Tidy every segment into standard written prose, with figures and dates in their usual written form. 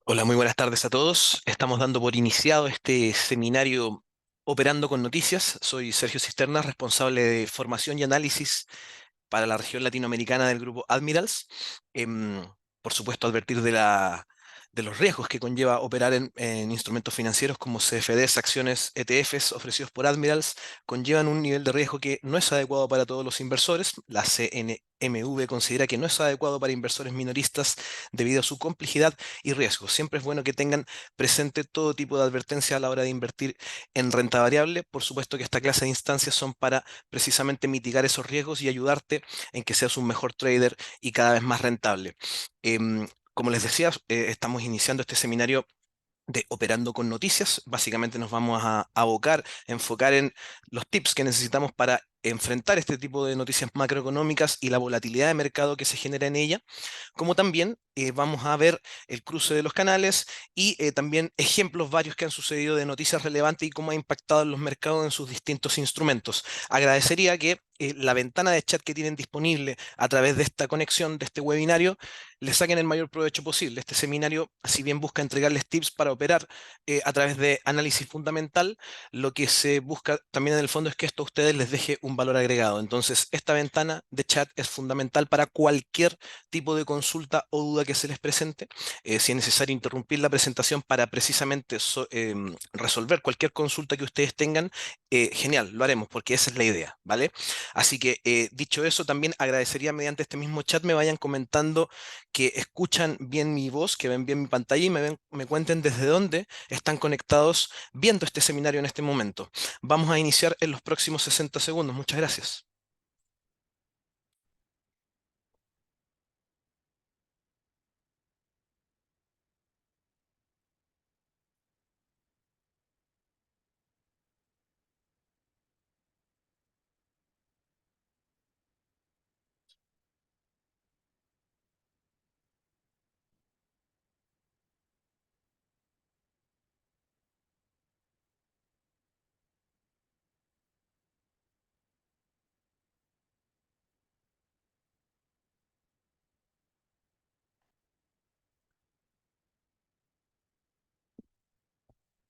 Hola, muy buenas tardes a todos. Estamos dando por iniciado este seminario Operando con Noticias. Soy Sergio Cisterna, responsable de formación y análisis para la región latinoamericana del grupo Admirals. Por supuesto, advertir de los riesgos que conlleva operar en instrumentos financieros como CFDs, acciones, ETFs ofrecidos por Admirals, conllevan un nivel de riesgo que no es adecuado para todos los inversores. La CNMV considera que no es adecuado para inversores minoristas debido a su complejidad y riesgo. Siempre es bueno que tengan presente todo tipo de advertencia a la hora de invertir en renta variable. Por supuesto que esta clase de instancias son para precisamente mitigar esos riesgos y ayudarte en que seas un mejor trader y cada vez más rentable. Como les decía, estamos iniciando este seminario de Operando con Noticias. Básicamente nos vamos a abocar, a enfocar en los tips que necesitamos para enfrentar este tipo de noticias macroeconómicas y la volatilidad de mercado que se genera en ella, como también vamos a ver el cruce de los canales y también ejemplos varios que han sucedido de noticias relevantes y cómo ha impactado en los mercados en sus distintos instrumentos. Agradecería que la ventana de chat que tienen disponible a través de esta conexión, de este webinario, le saquen el mayor provecho posible. Este seminario, si bien busca entregarles tips para operar a través de análisis fundamental, lo que se busca también en el fondo es que esto a ustedes les deje un valor agregado. Entonces, esta ventana de chat es fundamental para cualquier tipo de consulta o duda que se les presente. Si es necesario interrumpir la presentación para precisamente resolver cualquier consulta que ustedes tengan, genial, lo haremos porque esa es la idea, ¿vale? Así que dicho eso, también agradecería mediante este mismo chat me vayan comentando que escuchan bien mi voz, que ven bien mi pantalla y me cuenten desde dónde están conectados viendo este seminario en este momento. Vamos a iniciar en los próximos 60 segundos. Muchas gracias.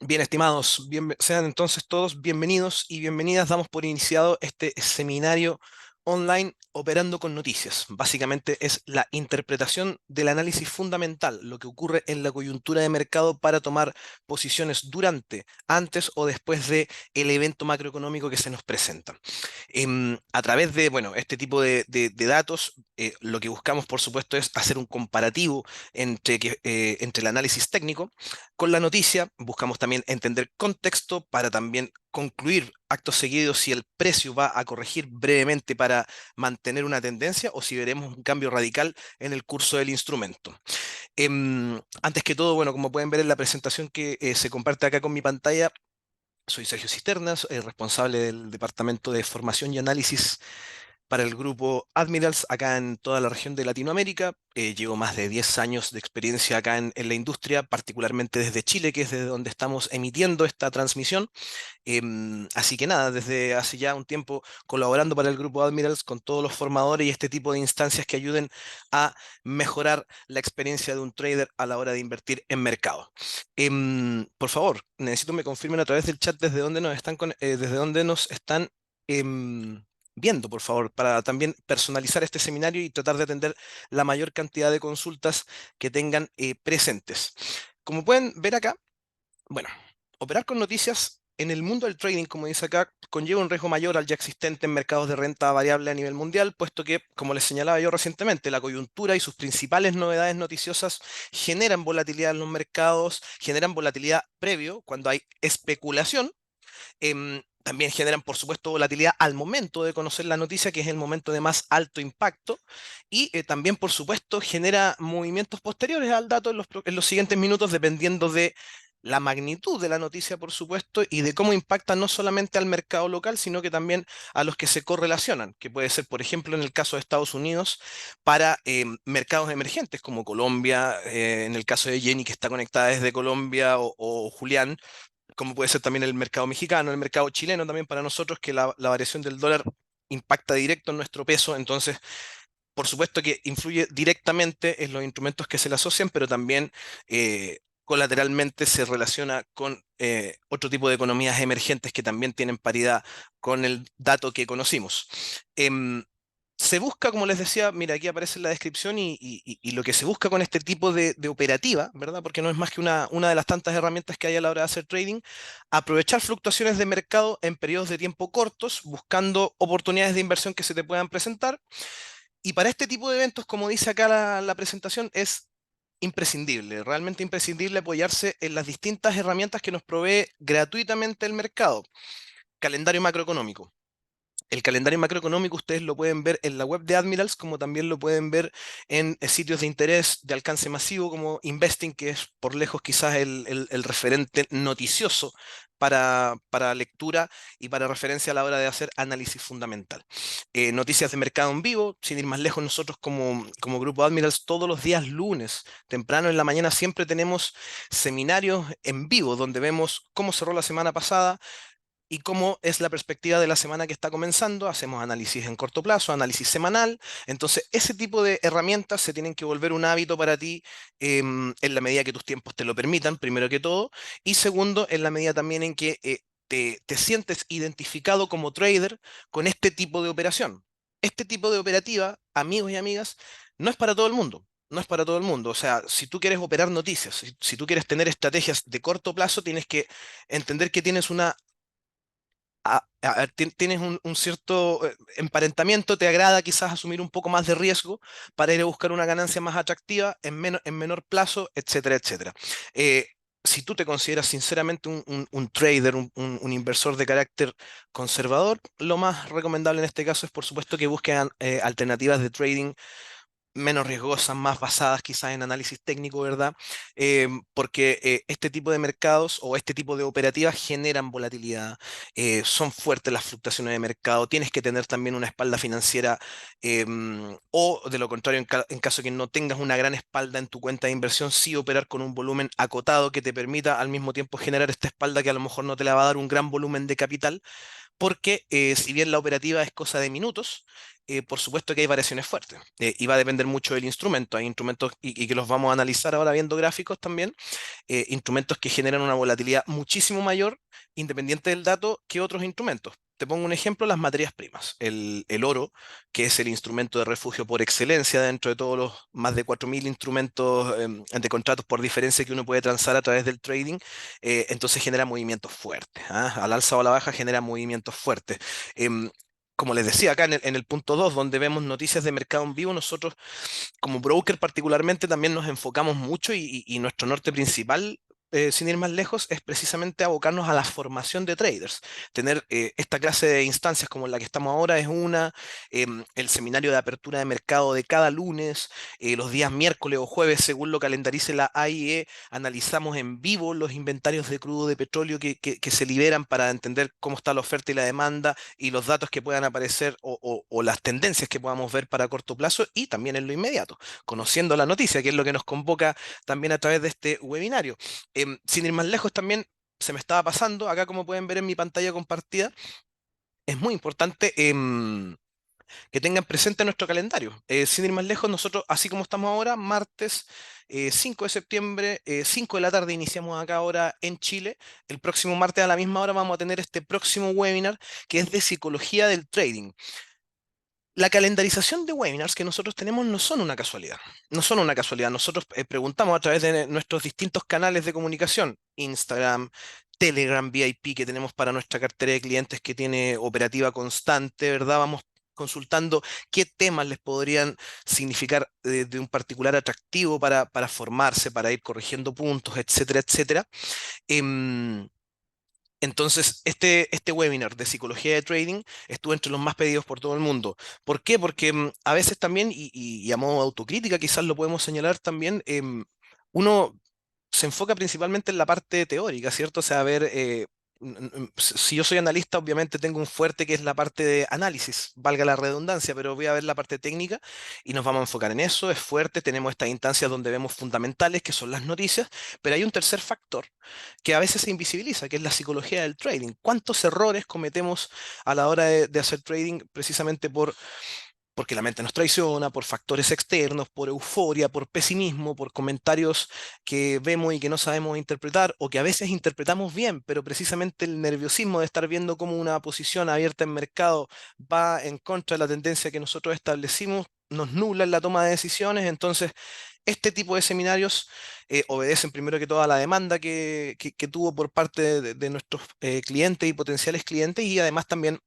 Bien, estimados, sean entonces todos bienvenidos y bienvenidas. Damos por iniciado este seminario online Operando con Noticias. Básicamente es la interpretación del análisis fundamental, lo que ocurre en la coyuntura de mercado para tomar posiciones durante, antes o después de el evento macroeconómico que se nos presenta. A través de, bueno, este tipo de datos, lo que buscamos, por supuesto, es hacer un comparativo entre el análisis técnico con la noticia. Buscamos también entender contexto para también concluir actos seguidos si el precio va a corregir brevemente para mantener una tendencia o si veremos un cambio radical en el curso del instrumento. Antes que todo, bueno, como pueden ver en la presentación que se comparte acá con mi pantalla, soy Sergio Cisternas, responsable del Departamento de Formación y Análisis para el grupo Admirals acá en toda la región de Latinoamérica. Llevo más de 10 años de experiencia acá en la industria, particularmente desde Chile, que es desde donde estamos emitiendo esta transmisión. Así que nada, desde hace ya un tiempo colaborando para el grupo Admirals con todos los formadores y este tipo de instancias que ayuden a mejorar la experiencia de un trader a la hora de invertir en mercado. Por favor, necesito me confirmen a través del chat desde dónde nos están, desde dónde nos están viendo, por favor, para también personalizar este seminario y tratar de atender la mayor cantidad de consultas que tengan presentes. Como pueden ver acá, bueno, operar con noticias en el mundo del trading, como dice acá, conlleva un riesgo mayor al ya existente en mercados de renta variable a nivel mundial, puesto que, como les señalaba yo recientemente, la coyuntura y sus principales novedades noticiosas generan volatilidad en los mercados, generan volatilidad previo cuando hay especulación. También generan, por supuesto, volatilidad al momento de conocer la noticia, que es el momento de más alto impacto, y también, por supuesto, genera movimientos posteriores al dato en los siguientes minutos, dependiendo de la magnitud de la noticia, por supuesto, y de cómo impacta no solamente al mercado local, sino que también a los que se correlacionan, que puede ser, por ejemplo, en el caso de Estados Unidos, para mercados emergentes como Colombia, en el caso de Jenny, que está conectada desde Colombia, o Julián, como puede ser también el mercado mexicano, el mercado chileno también para nosotros, que la variación del dólar impacta directo en nuestro peso. Entonces, por supuesto que influye directamente en los instrumentos que se le asocian, pero también colateralmente se relaciona con otro tipo de economías emergentes que también tienen paridad con el dato que conocimos. Em, Se busca, como les decía, mira, aquí aparece en la descripción y lo que se busca con este tipo de operativa, ¿verdad? Porque no es más que una de las tantas herramientas que hay a la hora de hacer trading, aprovechar fluctuaciones de mercado en periodos de tiempo cortos, buscando oportunidades de inversión que se te puedan presentar. Y para este tipo de eventos, como dice acá la presentación, es imprescindible, realmente imprescindible apoyarse en las distintas herramientas que nos provee gratuitamente el mercado. Calendario macroeconómico. El calendario macroeconómico ustedes lo pueden ver en la web de Admirals, como también lo pueden ver en sitios de interés de alcance masivo como Investing, que es por lejos quizás el referente noticioso para lectura y para referencia a la hora de hacer análisis fundamental. Noticias de mercado en vivo, sin ir más lejos, nosotros como grupo Admirals todos los días lunes, temprano en la mañana, siempre tenemos seminarios en vivo donde vemos cómo cerró la semana pasada y cómo es la perspectiva de la semana que está comenzando. Hacemos análisis en corto plazo, análisis semanal. Entonces, ese tipo de herramientas se tienen que volver un hábito para ti en la medida que tus tiempos te lo permitan, primero que todo. Y segundo, en la medida también en que te sientes identificado como trader con este tipo de operación. Este tipo de operativa, amigos y amigas, no es para todo el mundo. No es para todo el mundo. O sea, si tú quieres operar noticias, si tú quieres tener estrategias de corto plazo, tienes que entender que tienes una tienes un cierto emparentamiento, te agrada quizás asumir un poco más de riesgo para ir a buscar una ganancia más atractiva en menor plazo, etcétera, etcétera. Eh, si tú te consideras sinceramente un trader, un inversor de carácter conservador, lo más recomendable en este caso es por supuesto que busquen alternativas de trading menos riesgosas, más basadas quizás en análisis técnico, ¿verdad? Porque este tipo de mercados o este tipo de operativas generan volatilidad, son fuertes las fluctuaciones de mercado, tienes que tener también una espalda financiera o de lo contrario, en caso que no tengas una gran espalda en tu cuenta de inversión, sí operar con un volumen acotado que te permita al mismo tiempo generar esta espalda que a lo mejor no te la va a dar un gran volumen de capital porque si bien la operativa es cosa de minutos, por supuesto que hay variaciones fuertes y va a depender mucho del instrumento. Hay instrumentos y que los vamos a analizar ahora viendo gráficos también, instrumentos que generan una volatilidad muchísimo mayor, independiente del dato, que otros instrumentos. Te pongo un ejemplo, las materias primas. El oro, que es el instrumento de refugio por excelencia dentro de todos los más de 4.000 instrumentos de contratos por diferencia que uno puede transar a través del trading, entonces genera movimientos fuertes. ¿Ah? Al alza o a la baja genera movimientos fuertes. Em, Como les decía acá en el punto 2 donde vemos noticias de mercado en vivo, nosotros como broker particularmente también nos enfocamos mucho y nuestro norte principal, sin ir más lejos, es precisamente abocarnos a la formación de traders. Tener esta clase de instancias como la que estamos ahora es una, el seminario de apertura de mercado de cada lunes, los días miércoles o jueves, según lo calendarice la AIE, analizamos en vivo los inventarios de crudo de petróleo que se liberan para entender cómo está la oferta y la demanda y los datos que puedan aparecer o las tendencias que podamos ver para corto plazo y también en lo inmediato, conociendo la noticia, que es lo que nos convoca también a través de este webinario. Sin ir más lejos también se me estaba pasando, acá como pueden ver en mi pantalla compartida, es muy importante que tengan presente nuestro calendario. Sin ir más lejos, nosotros, así como estamos ahora, martes 5 de septiembre, 5 de la tarde, iniciamos acá ahora en Chile. El próximo martes a la misma hora vamos a tener este próximo webinar que es de psicología del trading. La calendarización de webinars que nosotros tenemos no son una casualidad. No son una casualidad. Nosotros preguntamos a través de nuestros distintos canales de comunicación, Instagram, Telegram VIP que tenemos para nuestra cartera de clientes que tiene operativa constante, ¿verdad? Vamos consultando qué temas les podrían significar de un particular atractivo para formarse, para ir corrigiendo puntos, etcétera, etcétera. Em, entonces, este webinar de psicología de trading estuvo entre los más pedidos por todo el mundo. ¿Por qué? Porque a veces también, y a modo de autocrítica quizás lo podemos señalar también, uno se enfoca principalmente en la parte teórica, ¿cierto? O sea, a ver, si yo soy analista, obviamente tengo un fuerte que es la parte de análisis, valga la redundancia, pero voy a ver la parte técnica y nos vamos a enfocar en eso, es fuerte, tenemos estas instancias donde vemos fundamentales, que son las noticias, pero hay un tercer factor que a veces se invisibiliza, que es la psicología del trading. ¿Cuántos errores cometemos a la hora de hacer trading precisamente por porque la mente nos traiciona, por factores externos, por euforia, por pesimismo, por comentarios que vemos y que no sabemos interpretar, o que a veces interpretamos bien, pero precisamente el nerviosismo de estar viendo cómo una posición abierta en mercado va en contra de la tendencia que nosotros establecimos, nos nubla en la toma de decisiones. Entonces, este tipo de seminarios obedecen primero que todo a la demanda que tuvo por parte de nuestros clientes y potenciales clientes, y además también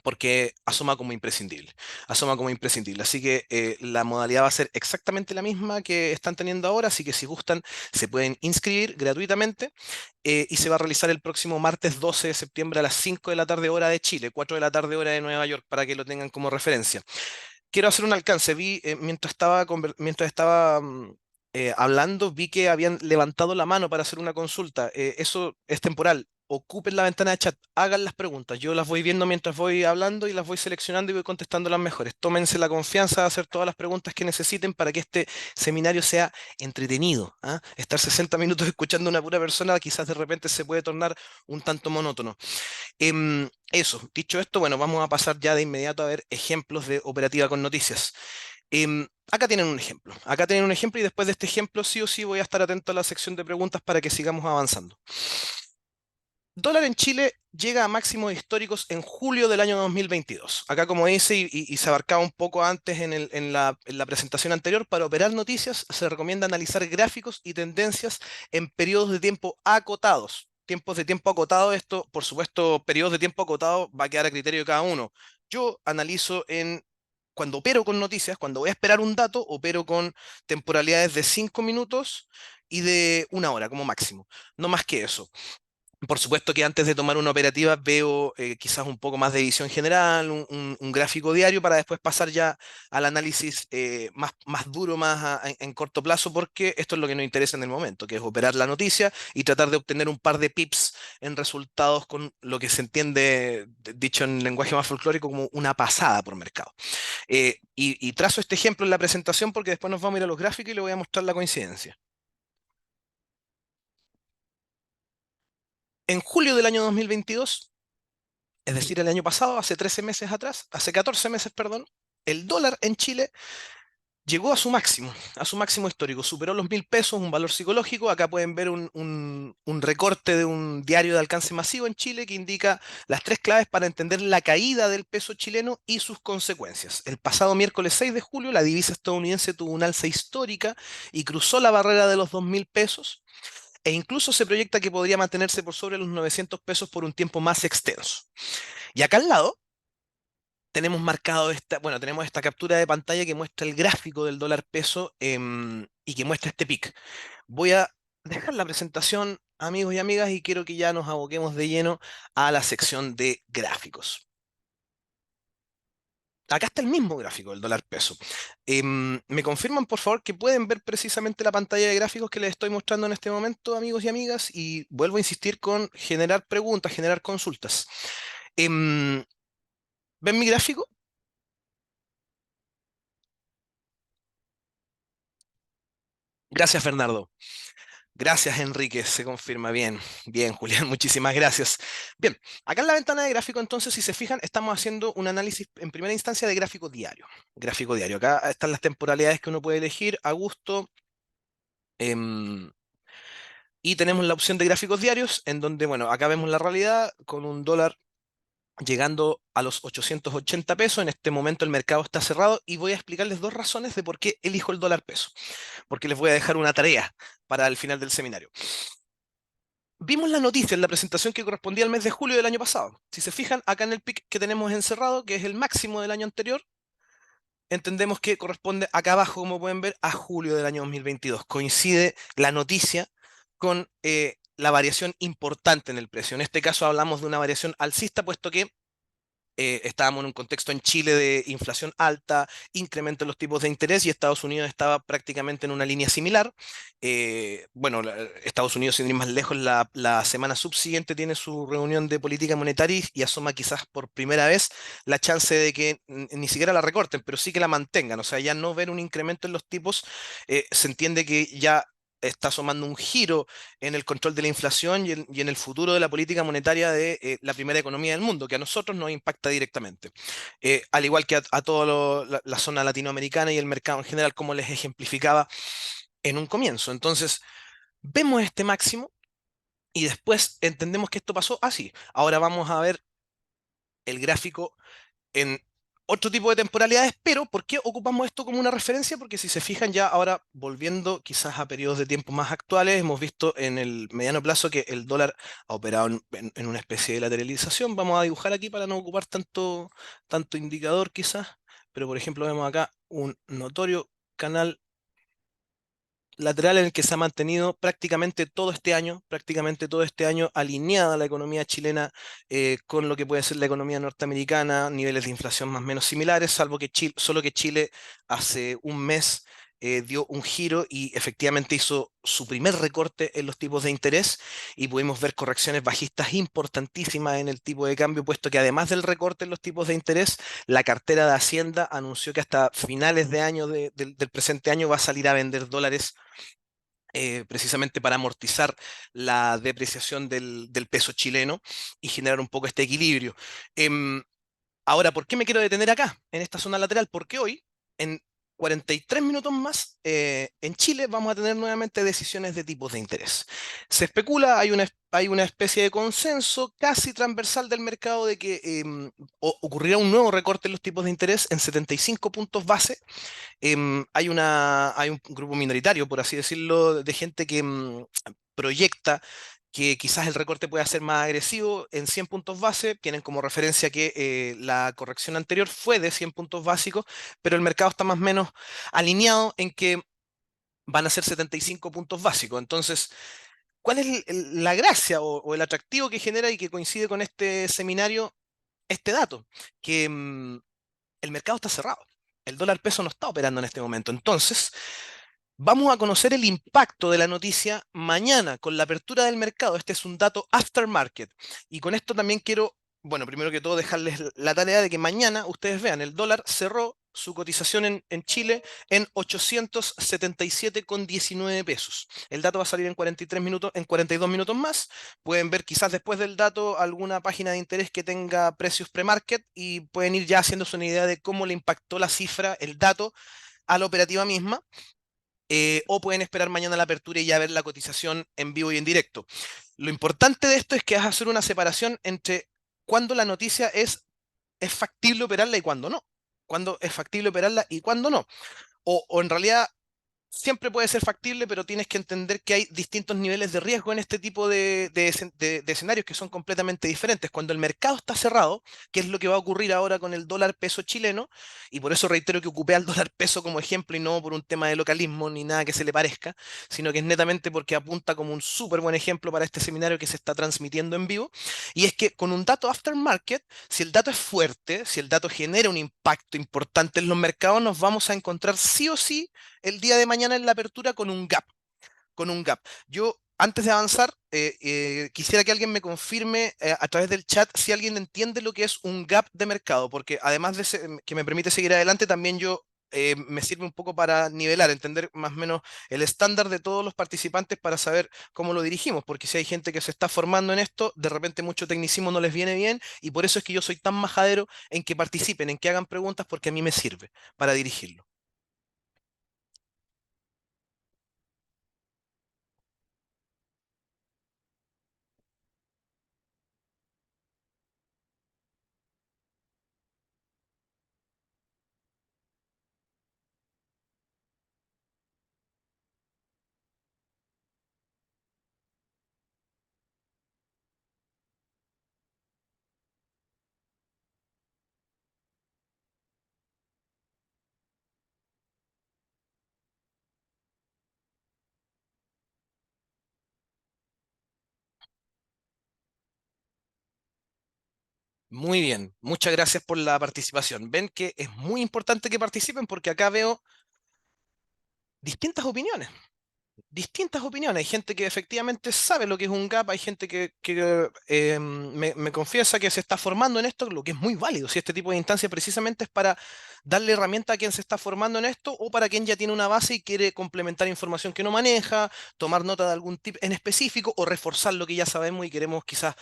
porque asoma como imprescindible. Asoma como imprescindible. Así que la modalidad va a ser exactamente la misma que están teniendo ahora, así que si gustan se pueden inscribir gratuitamente, y se va a realizar el próximo martes 12 de septiembre a las 5 de la tarde hora de Chile, 4 de la tarde hora de Nueva York, para que lo tengan como referencia. Quiero hacer un alcance. Vi, mientras estaba hablando, vi que habían levantado la mano para hacer una consulta. Eso es temporal. Ocupen la ventana de chat, hagan las preguntas. Yo las voy viendo mientras voy hablando y las voy seleccionando y voy contestando las mejores. Tómense la confianza de hacer todas las preguntas que necesiten para que este seminario sea entretenido. ¿Ah? Estar 60 minutos escuchando a una pura persona quizás de repente se puede tornar un tanto monótono. Eso, dicho esto, bueno, vamos a pasar ya de inmediato a ver ejemplos de operativa con noticias. Acá tienen un ejemplo. Acá tienen un ejemplo y después de este ejemplo sí o sí voy a estar atento a la sección de preguntas para que sigamos avanzando. Dólar en Chile llega a máximos históricos en julio del año 2022. Acá, como dice, y se abarcaba un poco antes en la presentación anterior, para operar noticias se recomienda analizar gráficos y tendencias en periodos de tiempo acotados. Tiempos de tiempo acotados, esto, por supuesto, periodos de tiempo acotados va a quedar a criterio de cada uno. Yo analizo cuando opero con noticias, cuando voy a esperar un dato, opero con temporalidades de 5 minutos y de 1 hora como máximo. No más que eso. Por supuesto que antes de tomar una operativa veo quizás un poco más de visión general, un gráfico diario, para después pasar ya al análisis más duro, en corto plazo, porque esto es lo que nos interesa en el momento, que es operar la noticia y tratar de obtener un par de pips en resultados con lo que se entiende, dicho en lenguaje más folclórico, como una pasada por mercado. Y trazo este ejemplo en la presentación porque después nos vamos a ir a los gráficos y le voy a mostrar la coincidencia. En julio del año 2022, es decir, el año pasado, hace 13 meses atrás, hace 14 meses, perdón, el dólar en Chile llegó a su máximo histórico, superó los 1.000 pesos, un valor psicológico. Acá pueden ver un recorte de un diario de alcance masivo en Chile que indica las tres claves para entender la caída del peso chileno y sus consecuencias. El pasado miércoles 6 de julio, la divisa estadounidense tuvo un alza histórica y cruzó la barrera de los 2.000 pesos, e incluso se proyecta que podría mantenerse por sobre los 900 pesos por un tiempo más extenso. Y acá al lado tenemos marcado bueno, tenemos esta captura de pantalla que muestra el gráfico del dólar peso, y que muestra este pic. Voy a dejar la presentación, amigos y amigas, y quiero que ya nos aboquemos de lleno a la sección de gráficos. Acá está el mismo gráfico del dólar peso. ¿Me confirman, por favor, que pueden ver precisamente la pantalla de gráficos que les estoy mostrando en este momento, amigos y amigas? Y vuelvo a insistir con generar preguntas, generar consultas. Em, ¿Ven mi gráfico? Gracias, Bernardo. Gracias, Enrique, se confirma. Bien, bien, Julián, muchísimas gracias. Bien, acá en la ventana de gráfico, entonces, si se fijan, estamos haciendo un análisis en primera instancia de gráfico diario. Gráfico diario. Acá están las temporalidades que uno puede elegir a gusto. em, y tenemos la opción de gráficos diarios, en donde, bueno, acá vemos la realidad con un dólar llegando a los 880 pesos. En este momento el mercado está cerrado y voy a explicarles dos razones de por qué elijo el dólar peso, porque les voy a dejar una tarea para el final del seminario. Vimos la noticia en la presentación que correspondía al mes de julio del año pasado. Si se fijan, acá en el pic que tenemos encerrado, que es el máximo del año anterior, entendemos que corresponde acá abajo, como pueden ver, a julio del año 2022. Coincide la noticia con la variación importante en el precio. En este caso hablamos de una variación alcista, puesto que estábamos en un contexto en Chile de inflación alta, incremento en los tipos de interés, y Estados Unidos estaba prácticamente en una línea similar. Bueno, Estados Unidos, sin ir más lejos, la semana subsiguiente tiene su reunión de política monetaria y asoma quizás por primera vez la chance de que ni siquiera la recorten, pero sí que la mantengan. O sea, ya no ver un incremento en los tipos, se entiende que ya está asomando un giro en el control de la inflación y en el futuro de la política monetaria de la primera economía del mundo, que a nosotros nos impacta directamente. Al igual que a toda la zona latinoamericana y el mercado en general, como les ejemplificaba en un comienzo. Entonces, vemos este máximo y después entendemos que esto pasó así. Ahora vamos a ver el gráfico en otro tipo de temporalidades, pero ¿por qué ocupamos esto como una referencia? Porque si se fijan ya ahora volviendo quizás a periodos de tiempo más actuales, hemos visto en el mediano plazo que el dólar ha operado en una especie de lateralización. Vamos a dibujar aquí para no ocupar tanto indicador quizás, pero por ejemplo vemos acá un notorio canal lateral en el que se ha mantenido prácticamente todo este año alineada la economía chilena con lo que puede ser la economía norteamericana, niveles de inflación más o menos similares, salvo que Chile, solo que Chile hace un mes dio un giro y efectivamente hizo su primer recorte en los tipos de interés y pudimos ver correcciones bajistas importantísimas en el tipo de cambio, puesto que además del recorte en los tipos de interés, la cartera de Hacienda anunció que hasta finales de año del presente año va a salir a vender dólares precisamente para amortizar la depreciación del peso chileno y generar un poco este equilibrio. Em, Ahora, ¿por qué me quiero detener acá, en esta zona lateral? Porque hoy, en 43 minutos más, en Chile vamos a tener nuevamente decisiones de tipos de interés. Se especula, hay una especie de consenso casi transversal del mercado de que ocurrirá un nuevo recorte en los tipos de interés en 75 puntos base. Hay un grupo minoritario, por así decirlo, de gente que proyecta que quizás el recorte pueda ser más agresivo en 100 puntos base. Tienen como referencia que la corrección anterior fue de 100 puntos básicos, pero el mercado está más o menos alineado en que van a ser 75 puntos básicos. Entonces, ¿cuál es la gracia o el atractivo que genera y que coincide con este seminario? Este dato, que el mercado está cerrado. El dólar peso no está operando en este momento. Entonces, vamos a conocer el impacto de la noticia mañana con la apertura del mercado. Este es un dato aftermarket. Y con esto también quiero, bueno, primero que todo dejarles la tarea de que mañana ustedes vean, el dólar cerró su cotización en Chile en 877,19 pesos. El dato va a salir en 43 minutos, en 42 minutos más. Pueden ver quizás después del dato alguna página de interés que tenga precios pre-market y pueden ir ya haciéndose una idea de cómo le impactó la cifra, el dato, a la operativa misma o pueden esperar mañana la apertura y ya ver la cotización en vivo y en directo. Lo importante de esto es que vas a hacer una separación entre cuándo la noticia es factible operarla y cuándo no. Cuándo es factible operarla y cuándo no. O en realidad siempre puede ser factible, pero tienes que entender que hay distintos niveles de riesgo en este tipo de escenarios que son completamente diferentes. Cuando el mercado está cerrado, ¿qué es lo que va a ocurrir ahora con el dólar peso chileno? Y por eso reitero que ocupé al dólar peso como ejemplo y no por un tema de localismo ni nada que se le parezca, sino que es netamente porque apunta como un súper buen ejemplo para este seminario que se está transmitiendo en vivo. Y es que con un dato aftermarket, si el dato es fuerte, si el dato genera un impacto importante en los mercados, nos vamos a encontrar sí o sí el día de mañana en la apertura con un gap, con un gap. Yo, antes de avanzar, quisiera que alguien me confirme a través del chat si alguien entiende lo que es un gap de mercado, porque además de que me permite seguir adelante, también yo me sirve un poco para nivelar, entender más o menos el estándar de todos los participantes para saber cómo lo dirigimos, porque si hay gente que se está formando en esto, de repente mucho tecnicismo no les viene bien y por eso es que yo soy tan majadero en que participen, en que hagan preguntas, porque a mí me sirve para dirigirlo. Muy bien, muchas gracias por la participación. Ven que es muy importante que participen porque acá veo distintas opiniones. distintas opiniones. Hay gente que efectivamente sabe lo que es un gap, hay gente que me confiesa que se está formando en esto, lo que es muy válido. Si este tipo de instancia precisamente es para darle herramienta a quien se está formando en esto o para quien ya tiene una base y quiere complementar información que no maneja, tomar nota de algún tip en específico o reforzar lo que ya sabemos y queremos quizás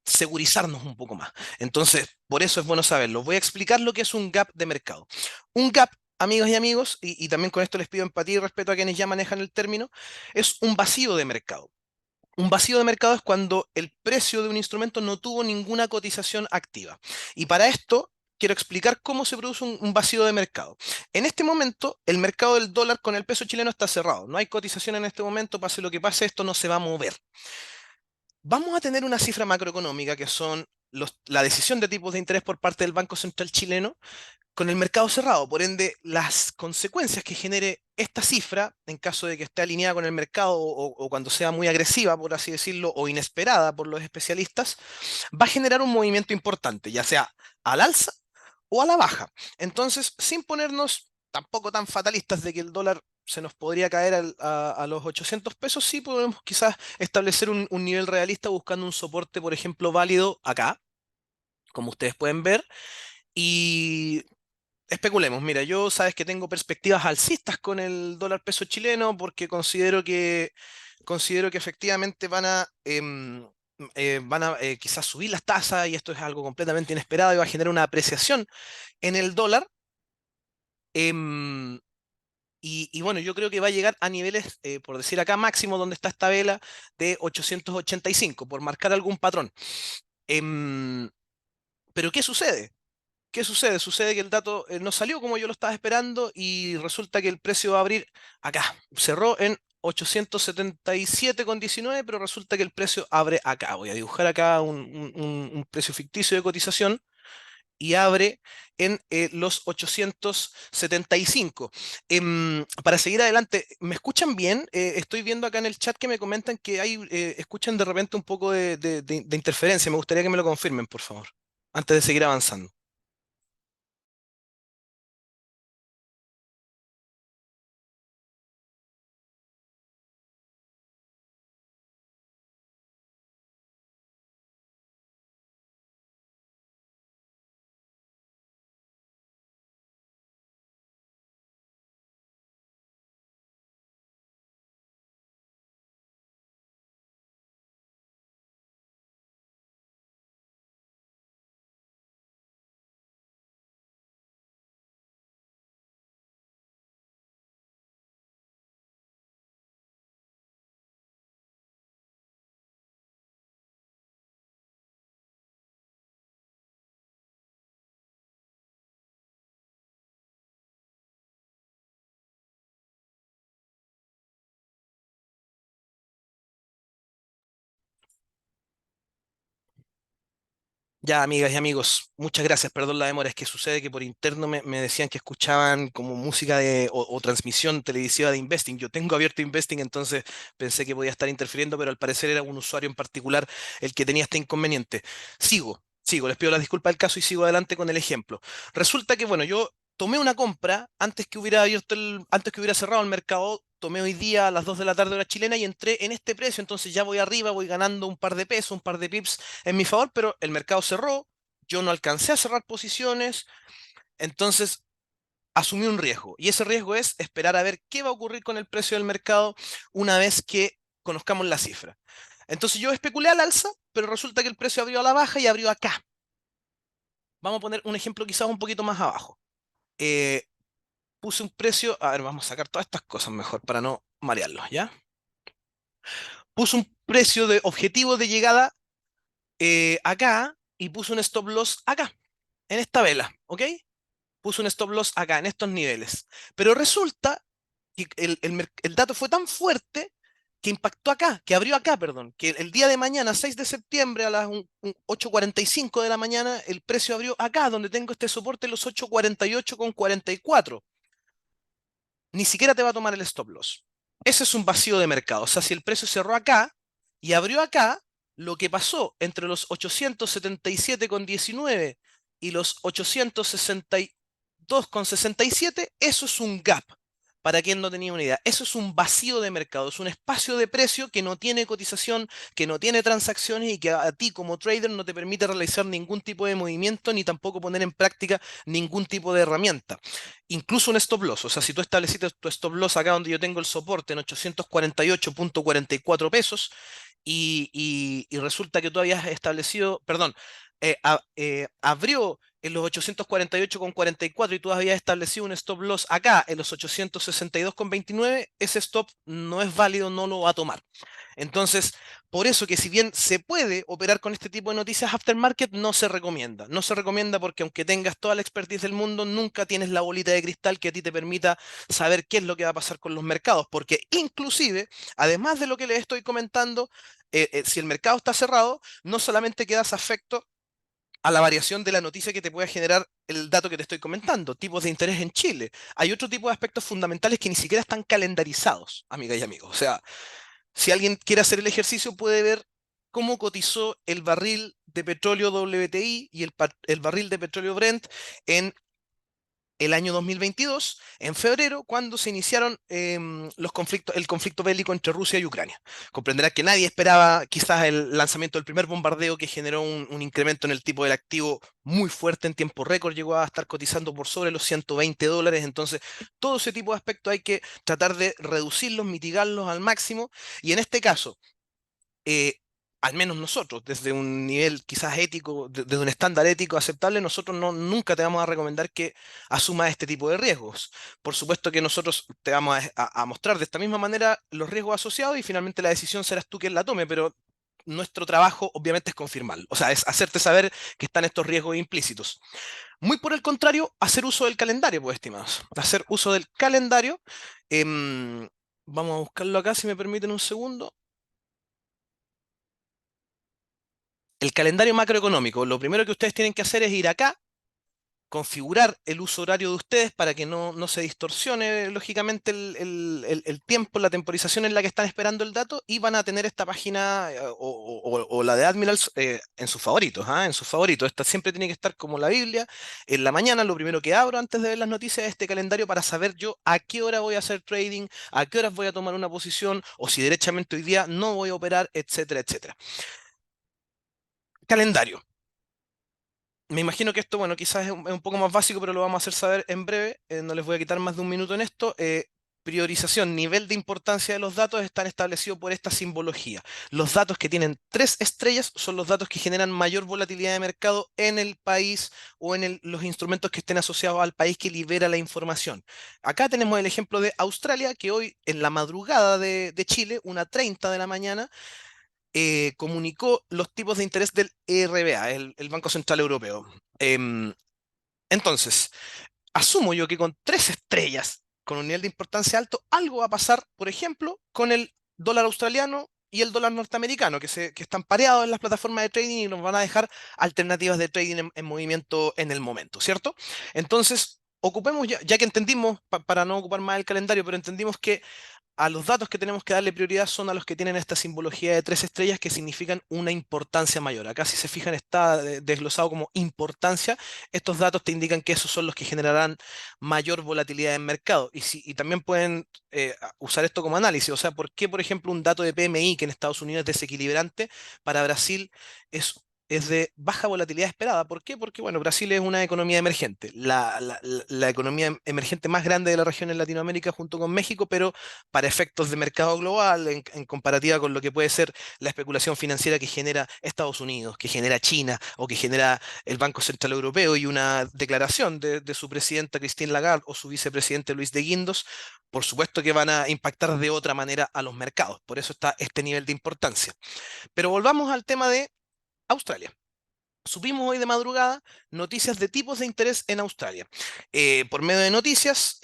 segurizarnos un poco más. Entonces, por eso es bueno saberlo. Voy a explicar lo que es un gap de mercado. Un gap, amigos y amigos, y también con esto les pido empatía y respeto a quienes ya manejan el término, es un vacío de mercado. Un vacío de mercado es cuando el precio de un instrumento no tuvo ninguna cotización activa. Y para esto quiero explicar cómo se produce un vacío de mercado. En este momento, el mercado del dólar con el peso chileno está cerrado. No hay cotización en este momento, pase lo que pase, esto no se va a mover. Vamos a tener una cifra macroeconómica que son la decisión de tipos de interés por parte del Banco Central chileno con el mercado cerrado. Por ende, las consecuencias que genere esta cifra, en caso de que esté alineada con el mercado o cuando sea muy agresiva, por así decirlo, o inesperada por los especialistas, va a generar un movimiento importante, ya sea al alza o a la baja. Entonces, sin ponernos tampoco tan fatalistas de que el dólar se nos podría caer a los 800 pesos, sí podemos quizás establecer un nivel realista buscando un soporte, por ejemplo, válido acá, como ustedes pueden ver, y especulemos. Mira, yo sabes que tengo perspectivas alcistas con el dólar peso chileno porque considero que efectivamente van a quizás subir las tasas y esto es algo completamente inesperado y va a generar una apreciación en el dólar. em, y bueno, yo creo que va a llegar a niveles, por decir acá, máximo donde está esta vela de 885, por marcar algún patrón. Em, pero ¿qué sucede? ¿Qué sucede? Sucede que el dato no salió como yo lo estaba esperando y resulta que el precio va a abrir acá. Cerró en 877,19, pero resulta que el precio abre acá. Voy a dibujar acá un precio ficticio de cotización y abre en los 875. Para seguir adelante, ¿me escuchan bien? Estoy viendo acá en el chat que me comentan que escuchan de repente un poco de interferencia. Me gustaría que me lo confirmen, por favor, antes de seguir avanzando. Ya, amigas y amigos, muchas gracias. Perdón la demora, es que sucede que por interno me decían que escuchaban como música o transmisión televisiva de Investing. Yo tengo abierto Investing, entonces pensé que podía estar interfiriendo, pero al parecer era un usuario en particular el que tenía este inconveniente. Sigo, les pido la disculpa del caso y sigo adelante con el ejemplo. Resulta que, bueno, yo tomé una compra antes que hubiera cerrado el mercado. Tomé hoy día a las 2 de la tarde hora chilena y entré en este precio, entonces ya voy arriba, voy ganando un par de pesos, un par de pips en mi favor, pero el mercado cerró, yo no alcancé a cerrar posiciones, entonces asumí un riesgo. Y ese riesgo es esperar a ver qué va a ocurrir con el precio del mercado una vez que conozcamos la cifra. Entonces yo especulé al alza, pero resulta que el precio abrió a la baja y abrió acá. Vamos a poner un ejemplo quizás un poquito más abajo. Eh, Puse un precio, a ver, vamos a sacar todas estas cosas mejor para no marearlos, ¿ya? Puse un precio de objetivo de llegada acá y puse un stop loss acá, en esta vela, ¿ok? Puse un stop loss acá, en estos niveles. Pero resulta que el dato fue tan fuerte que impactó acá, que abrió acá, perdón, que el día de mañana, 6 de septiembre, a las 8:45 de la mañana, el precio abrió acá, donde tengo este soporte, los 8:48,44. Ni siquiera te va a tomar el stop loss. Ese es un vacío de mercado. O sea, si el precio cerró acá y abrió acá, lo que pasó entre los 877,19 y los 862,67, eso es un gap. Para quien no tenía una idea, eso es un vacío de mercado, es un espacio de precio que no tiene cotización, que no tiene transacciones y que a ti como trader no te permite realizar ningún tipo de movimiento ni tampoco poner en práctica ningún tipo de herramienta. Incluso un stop loss, o sea, si tú estableciste tu stop loss acá donde yo tengo el soporte en 848,44 pesos y resulta que tú habías establecido, perdón, abrió en los 848,44 y tú habías establecido un stop loss acá en los 862,29, ese stop no es válido, no lo va a tomar. Entonces, por eso que si bien se puede operar con este tipo de noticias aftermarket, no se recomienda. No se recomienda porque aunque tengas toda la expertise del mundo, nunca tienes la bolita de cristal que a ti te permita saber qué es lo que va a pasar con los mercados. Porque inclusive, además de lo que les estoy comentando, si el mercado está cerrado, no solamente quedas afecto a la variación de la noticia que te pueda generar el dato que te estoy comentando, tipos de interés en Chile. Hay otro tipo de aspectos fundamentales que ni siquiera están calendarizados, amigas y amigos. O sea, si alguien quiere hacer el ejercicio, puede ver cómo cotizó el barril de petróleo WTI y el barril de petróleo Brent en el año 2022, en febrero, cuando se iniciaron el conflicto bélico entre Rusia y Ucrania. Comprenderá que nadie esperaba quizás el lanzamiento del primer bombardeo que generó un incremento en el tipo del activo muy fuerte en tiempo récord, llegó a estar cotizando por sobre los $120. Entonces, todo ese tipo de aspectos hay que tratar de reducirlos, mitigarlos al máximo. Y en este caso, eh, al menos nosotros, desde un nivel quizás ético, desde un estándar ético aceptable, nosotros nunca te vamos a recomendar que asumas este tipo de riesgos. Por supuesto que nosotros te vamos a mostrar de esta misma manera los riesgos asociados y finalmente la decisión serás tú quien la tome, pero nuestro trabajo obviamente es confirmarlo, o sea, es hacerte saber que están estos riesgos implícitos. Muy por el contrario, hacer uso del calendario, pues, estimados. Hacer uso del calendario. em, Vamos a buscarlo acá, si me permiten un segundo. El calendario macroeconómico, lo primero que ustedes tienen que hacer es ir acá, configurar el uso horario de ustedes para que no se distorsione lógicamente el tiempo, la temporización en la que están esperando el dato y van a tener esta página o la de Admirals en sus favoritos, ¿ah? En sus favoritos. Esta siempre tiene que estar como la Biblia. En la mañana lo primero que abro antes de ver las noticias es este calendario para saber yo a qué hora voy a hacer trading, a qué horas voy a tomar una posición o si derechamente hoy día no voy a operar, etcétera, etcétera. Calendario. Me imagino que esto, bueno, quizás es un poco más básico, pero lo vamos a hacer saber en breve. No les voy a quitar más de un minuto en esto. Priorización, nivel de importancia de los datos están establecidos por esta simbología. Los datos que tienen 3 estrellas son los datos que generan mayor volatilidad de mercado en el país o en los instrumentos que estén asociados al país que libera la información. Acá tenemos el ejemplo de Australia, que hoy en la madrugada de Chile, 1:30 de la mañana, comunicó los tipos de interés del ERBA, el Banco Central Europeo. Em, entonces, asumo yo que con 3 estrellas, con un nivel de importancia alto, algo va a pasar, por ejemplo, con el dólar australiano y el dólar norteamericano, que están pareados en las plataformas de trading y nos van a dejar alternativas de trading en movimiento en el momento, ¿cierto? Entonces, ocupemos, ya que entendimos, para no ocupar más el calendario, pero entendimos que a los datos que tenemos que darle prioridad son a los que tienen esta simbología de 3 estrellas que significan una importancia mayor. Acá, si se fijan, está desglosado como importancia. Estos datos te indican que esos son los que generarán mayor volatilidad en mercado. Y también pueden usar esto como análisis. O sea, ¿por qué, por ejemplo, un dato de PMI que en Estados Unidos es desequilibrante, para Brasil es de baja volatilidad esperada? ¿Por qué? Porque, bueno, Brasil es una economía emergente, la economía emergente más grande de la región en Latinoamérica junto con México, pero para efectos de mercado global, en comparativa con lo que puede ser la especulación financiera que genera Estados Unidos, que genera China o que genera el Banco Central Europeo y una declaración de su presidenta Christine Lagarde o su vicepresidente Luis de Guindos, por supuesto que van a impactar de otra manera a los mercados. Por eso está este nivel de importancia. Pero volvamos al tema de Australia. Supimos hoy de madrugada noticias de tipos de interés en Australia. Por medio de noticias,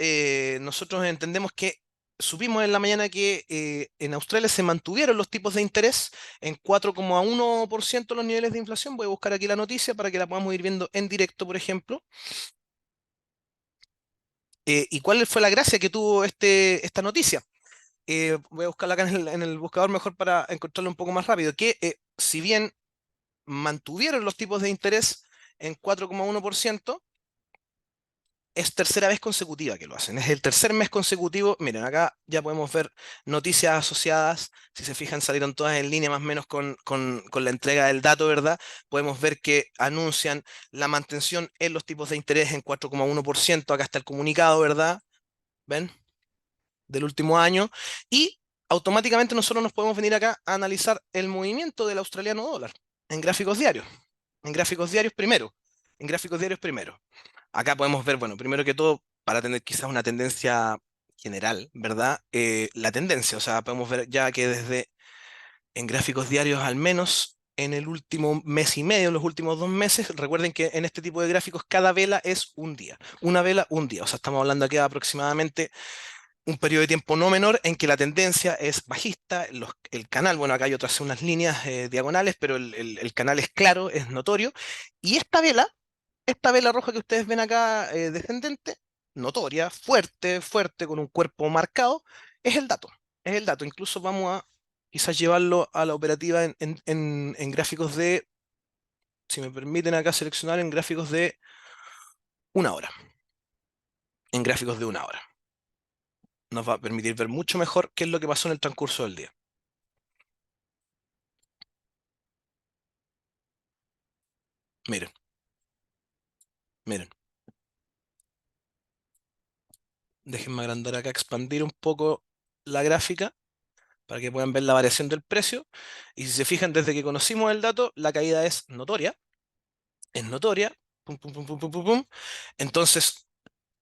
nosotros entendemos que supimos en la mañana que en Australia se mantuvieron los tipos de interés en 4,1% los niveles de inflación. Voy a buscar aquí la noticia para que la podamos ir viendo en directo, por ejemplo. ¿Y cuál fue la gracia que tuvo esta noticia? Voy a buscarla acá en el buscador mejor para encontrarlo un poco más rápido. Que si bien mantuvieron los tipos de interés en 4,1%, es tercera vez consecutiva que lo hacen. Es el tercer mes consecutivo. Miren, acá ya podemos ver noticias asociadas. Si se fijan, salieron todas en línea más o menos con la entrega del dato, ¿verdad? Podemos ver que anuncian la mantención en los tipos de interés en 4,1%. Acá está el comunicado, ¿verdad? ¿Ven? Del último año. Y automáticamente nosotros nos podemos venir acá a analizar el movimiento del australiano dólar en gráficos diarios. En gráficos diarios primero. En gráficos diarios primero. Acá podemos ver, bueno, primero que todo, para tener quizás una tendencia general, ¿verdad? La tendencia, o sea, podemos ver ya que desde en gráficos diarios al menos en el último mes y medio, los últimos 2 meses, recuerden que en este tipo de gráficos cada vela es un día, una vela, un día, o sea, estamos hablando aquí de aproximadamente un periodo de tiempo no menor en que la tendencia es bajista, el canal, bueno, acá hay otras unas líneas diagonales, pero el canal es claro, es notorio, y esta vela roja que ustedes ven acá, descendente, notoria, fuerte, fuerte, con un cuerpo marcado, es el dato. Es el dato. Incluso vamos a quizás llevarlo a la operativa en gráficos de, si me permiten acá seleccionar, en gráficos de una hora. En gráficos de una hora. Nos va a permitir ver mucho mejor qué es lo que pasó en el transcurso del día. Miren, miren. Déjenme agrandar acá, expandir un poco la gráfica para que puedan ver la variación del precio. Y si se fijan, desde que conocimos el dato, la caída es notoria. Es notoria. Pum, pum, pum, pum, pum, pum, pum. Entonces,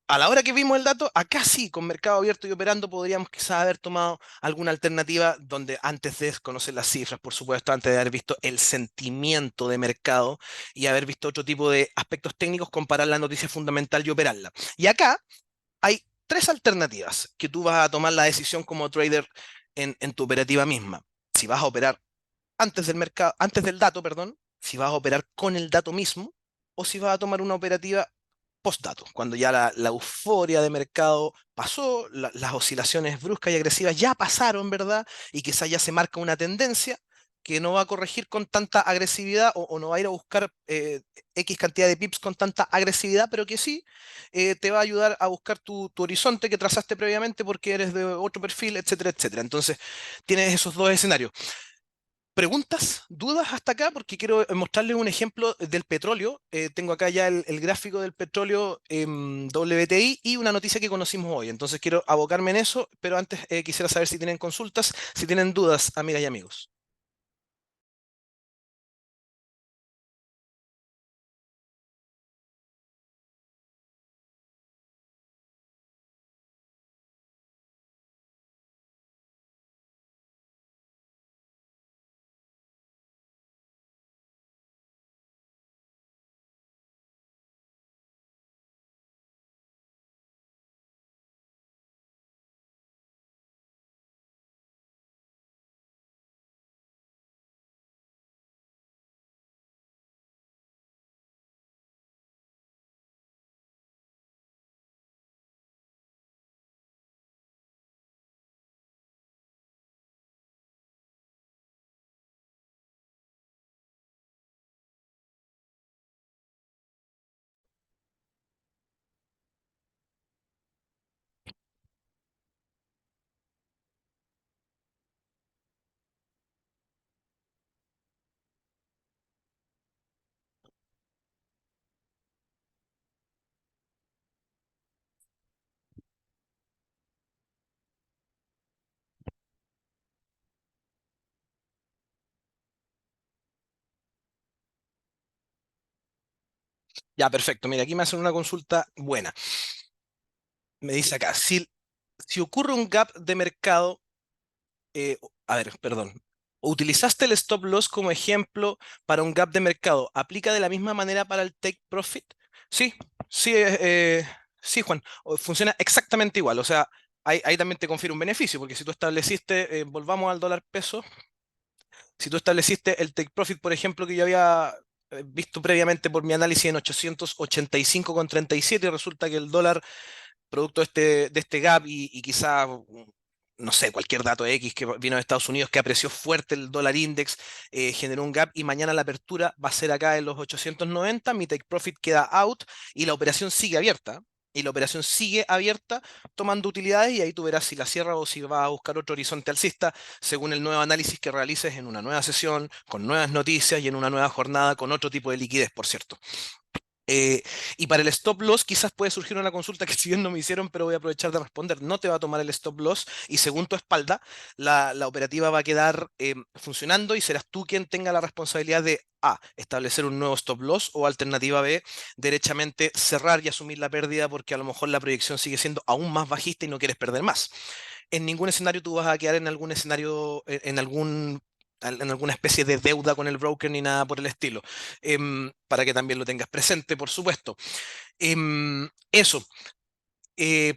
a la hora que vimos el dato, acá sí, con mercado abierto y operando, podríamos quizás haber tomado alguna alternativa donde antes de conocer las cifras, por supuesto, antes de haber visto el sentimiento de mercado y haber visto otro tipo de aspectos técnicos, comparar la noticia fundamental y operarla. Y acá hay tres alternativas que tú vas a tomar la decisión como trader en tu operativa misma. Si vas a operar antes del mercado, antes del dato, perdón, si vas a operar con el dato mismo o si vas a tomar una operativa post-dato, cuando ya la euforia de mercado pasó, las oscilaciones bruscas y agresivas ya pasaron, ¿verdad? Y quizás ya se marca una tendencia que no va a corregir con tanta agresividad o no va a ir a buscar X cantidad de pips con tanta agresividad, pero que sí te va a ayudar a buscar tu horizonte que trazaste previamente porque eres de otro perfil, etcétera, etcétera. Entonces, tienes esos dos escenarios. ¿Preguntas, dudas hasta acá? Porque quiero mostrarles un ejemplo del petróleo. Tengo acá ya el gráfico del petróleo WTI y una noticia que conocimos hoy. Entonces quiero abocarme en eso, pero antes quisiera saber si tienen consultas, si tienen dudas, amigas y amigos. Ya, perfecto. Mira, aquí me hacen una consulta buena. Me dice acá, si ocurre un gap de mercado, a ver, perdón. Utilizaste el stop loss como ejemplo para un gap de mercado. ¿Aplica de la misma manera para el take profit? Sí, sí, sí, Juan. Funciona exactamente igual. O sea, ahí también te confiere un beneficio, porque si tú estableciste, volvamos al dólar peso, si tú estableciste el take profit, por ejemplo, que yo había visto previamente por mi análisis en 885,37 y resulta que el dólar producto de este gap y quizá, no sé, cualquier dato X que vino de Estados Unidos que apreció fuerte el dólar index, generó un gap y mañana la apertura va a ser acá en los 890, mi take profit queda out y la operación sigue abierta. y la operación sigue abierta tomando utilidades y ahí tú verás si la cierra o si va a buscar otro horizonte alcista según el nuevo análisis que realices en una nueva sesión, con nuevas noticias y en una nueva jornada con otro tipo de liquidez, por cierto. Eh, y para el stop loss quizás puede surgir una consulta que si bien no me hicieron, pero voy a aprovechar de responder. No te va a tomar el stop loss y según tu espalda, la operativa va a quedar funcionando y serás tú quien tenga la responsabilidad de A, establecer un nuevo stop loss o alternativa B, derechamente cerrar y asumir la pérdida porque a lo mejor la proyección sigue siendo aún más bajista y no quieres perder más. En ningún escenario tú vas a quedar en algún escenario, en alguna especie de deuda con el broker ni nada por el estilo. Para que también lo tengas presente, por supuesto. Eso,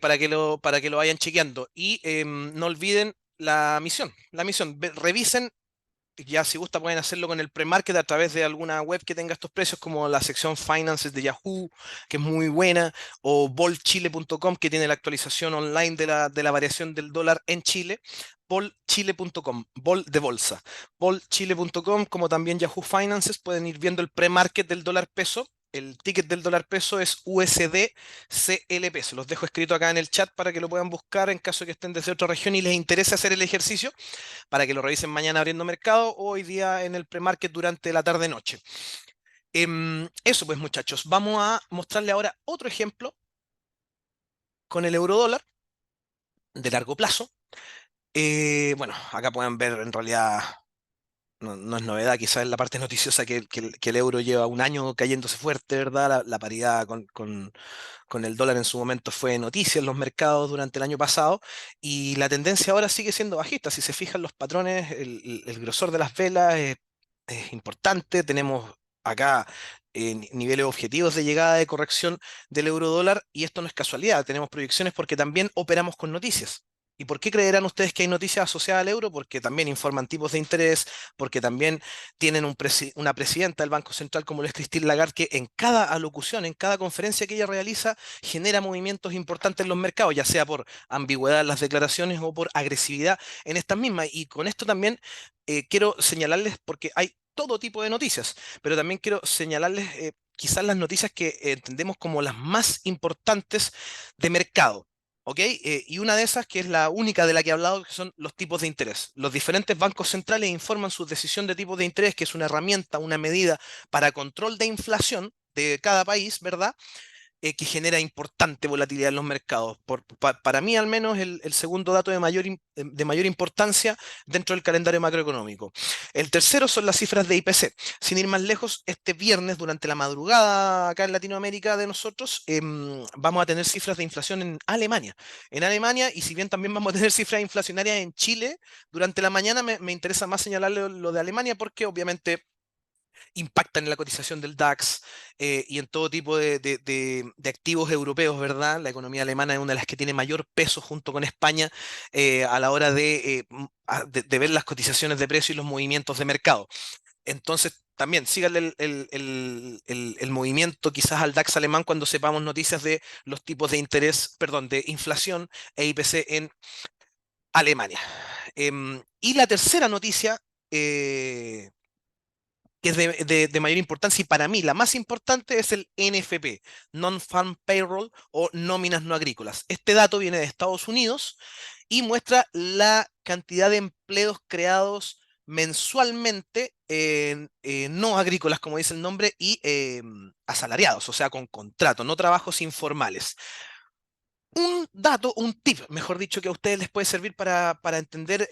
para que lo vayan chequeando. Y no olviden la misión, revisen ya si gusta pueden hacerlo con el pre-market a través de alguna web que tenga estos precios, como la sección Finances de Yahoo, que es muy buena, o bolchile.com, que tiene la actualización online de la variación del dólar en Chile. Bolchile.com, bol de bolsa. Bolchile.com, como también Yahoo Finances, pueden ir viendo el pre-market del dólar peso. El ticket del dólar peso es USD CLP. Se los dejo escrito acá en el chat para que lo puedan buscar en caso de que estén desde otra región y les interese hacer el ejercicio para que lo revisen mañana abriendo mercado o hoy día en el pre-market durante la tarde-noche. Eso pues muchachos, vamos a mostrarle ahora otro ejemplo con el euro dólar de largo plazo. Bueno, acá pueden ver en realidad, no es novedad, quizás en la parte noticiosa que el euro lleva un año cayéndose fuerte, ¿verdad? La paridad con el dólar en su momento fue noticia en los mercados durante el año pasado y la tendencia ahora sigue siendo bajista. Si se fijan los patrones, el grosor de las velas es importante. Tenemos acá niveles objetivos de llegada de corrección del euro dólar y esto no es casualidad. Tenemos proyecciones porque también operamos con noticias. ¿Y por qué creerán ustedes que hay noticias asociadas al euro? Porque también informan tipos de interés, porque también tienen una presidenta del Banco Central como lo es Christine Lagarde, que en cada alocución, en cada conferencia que ella realiza, genera movimientos importantes en los mercados, ya sea por ambigüedad en las declaraciones o por agresividad en estas mismas. Y con esto también quiero señalarles, porque hay todo tipo de noticias, pero también quiero señalarles quizás las noticias que entendemos como las más importantes de mercado. ¿Ok? Y una de esas, que es la única de la que he hablado, que son los tipos de interés. Los diferentes bancos centrales informan su decisión de tipos de interés, que es una herramienta, una medida para control de inflación de cada país, ¿verdad? Que genera importante volatilidad en los mercados. Para mí, al menos, el segundo dato de mayor importancia dentro del calendario macroeconómico. El tercero son las cifras de IPC. Sin ir más lejos, este viernes, durante la madrugada acá en Latinoamérica de nosotros, vamos a tener cifras de inflación en Alemania. En Alemania, y si bien también vamos a tener cifras inflacionarias en Chile, durante la mañana me interesa más señalarle lo de Alemania porque obviamente impactan en la cotización del DAX y en todo tipo de activos europeos, ¿verdad? La economía alemana es una de las que tiene mayor peso junto con España a la hora de ver las cotizaciones de precio y los movimientos de mercado. Entonces, también síganle el movimiento quizás al DAX alemán cuando sepamos noticias de los tipos de interés, perdón, de inflación e IPC en Alemania. Y la tercera noticia, que es de mayor importancia y para mí la más importante es el NFP, Non-Farm Payroll o nóminas no agrícolas. Este dato viene de Estados Unidos y muestra la cantidad de empleos creados mensualmente no agrícolas, como dice el nombre, y asalariados, o sea, con contrato, no trabajos informales. Un dato, un tip, mejor dicho, que a ustedes les puede servir para entender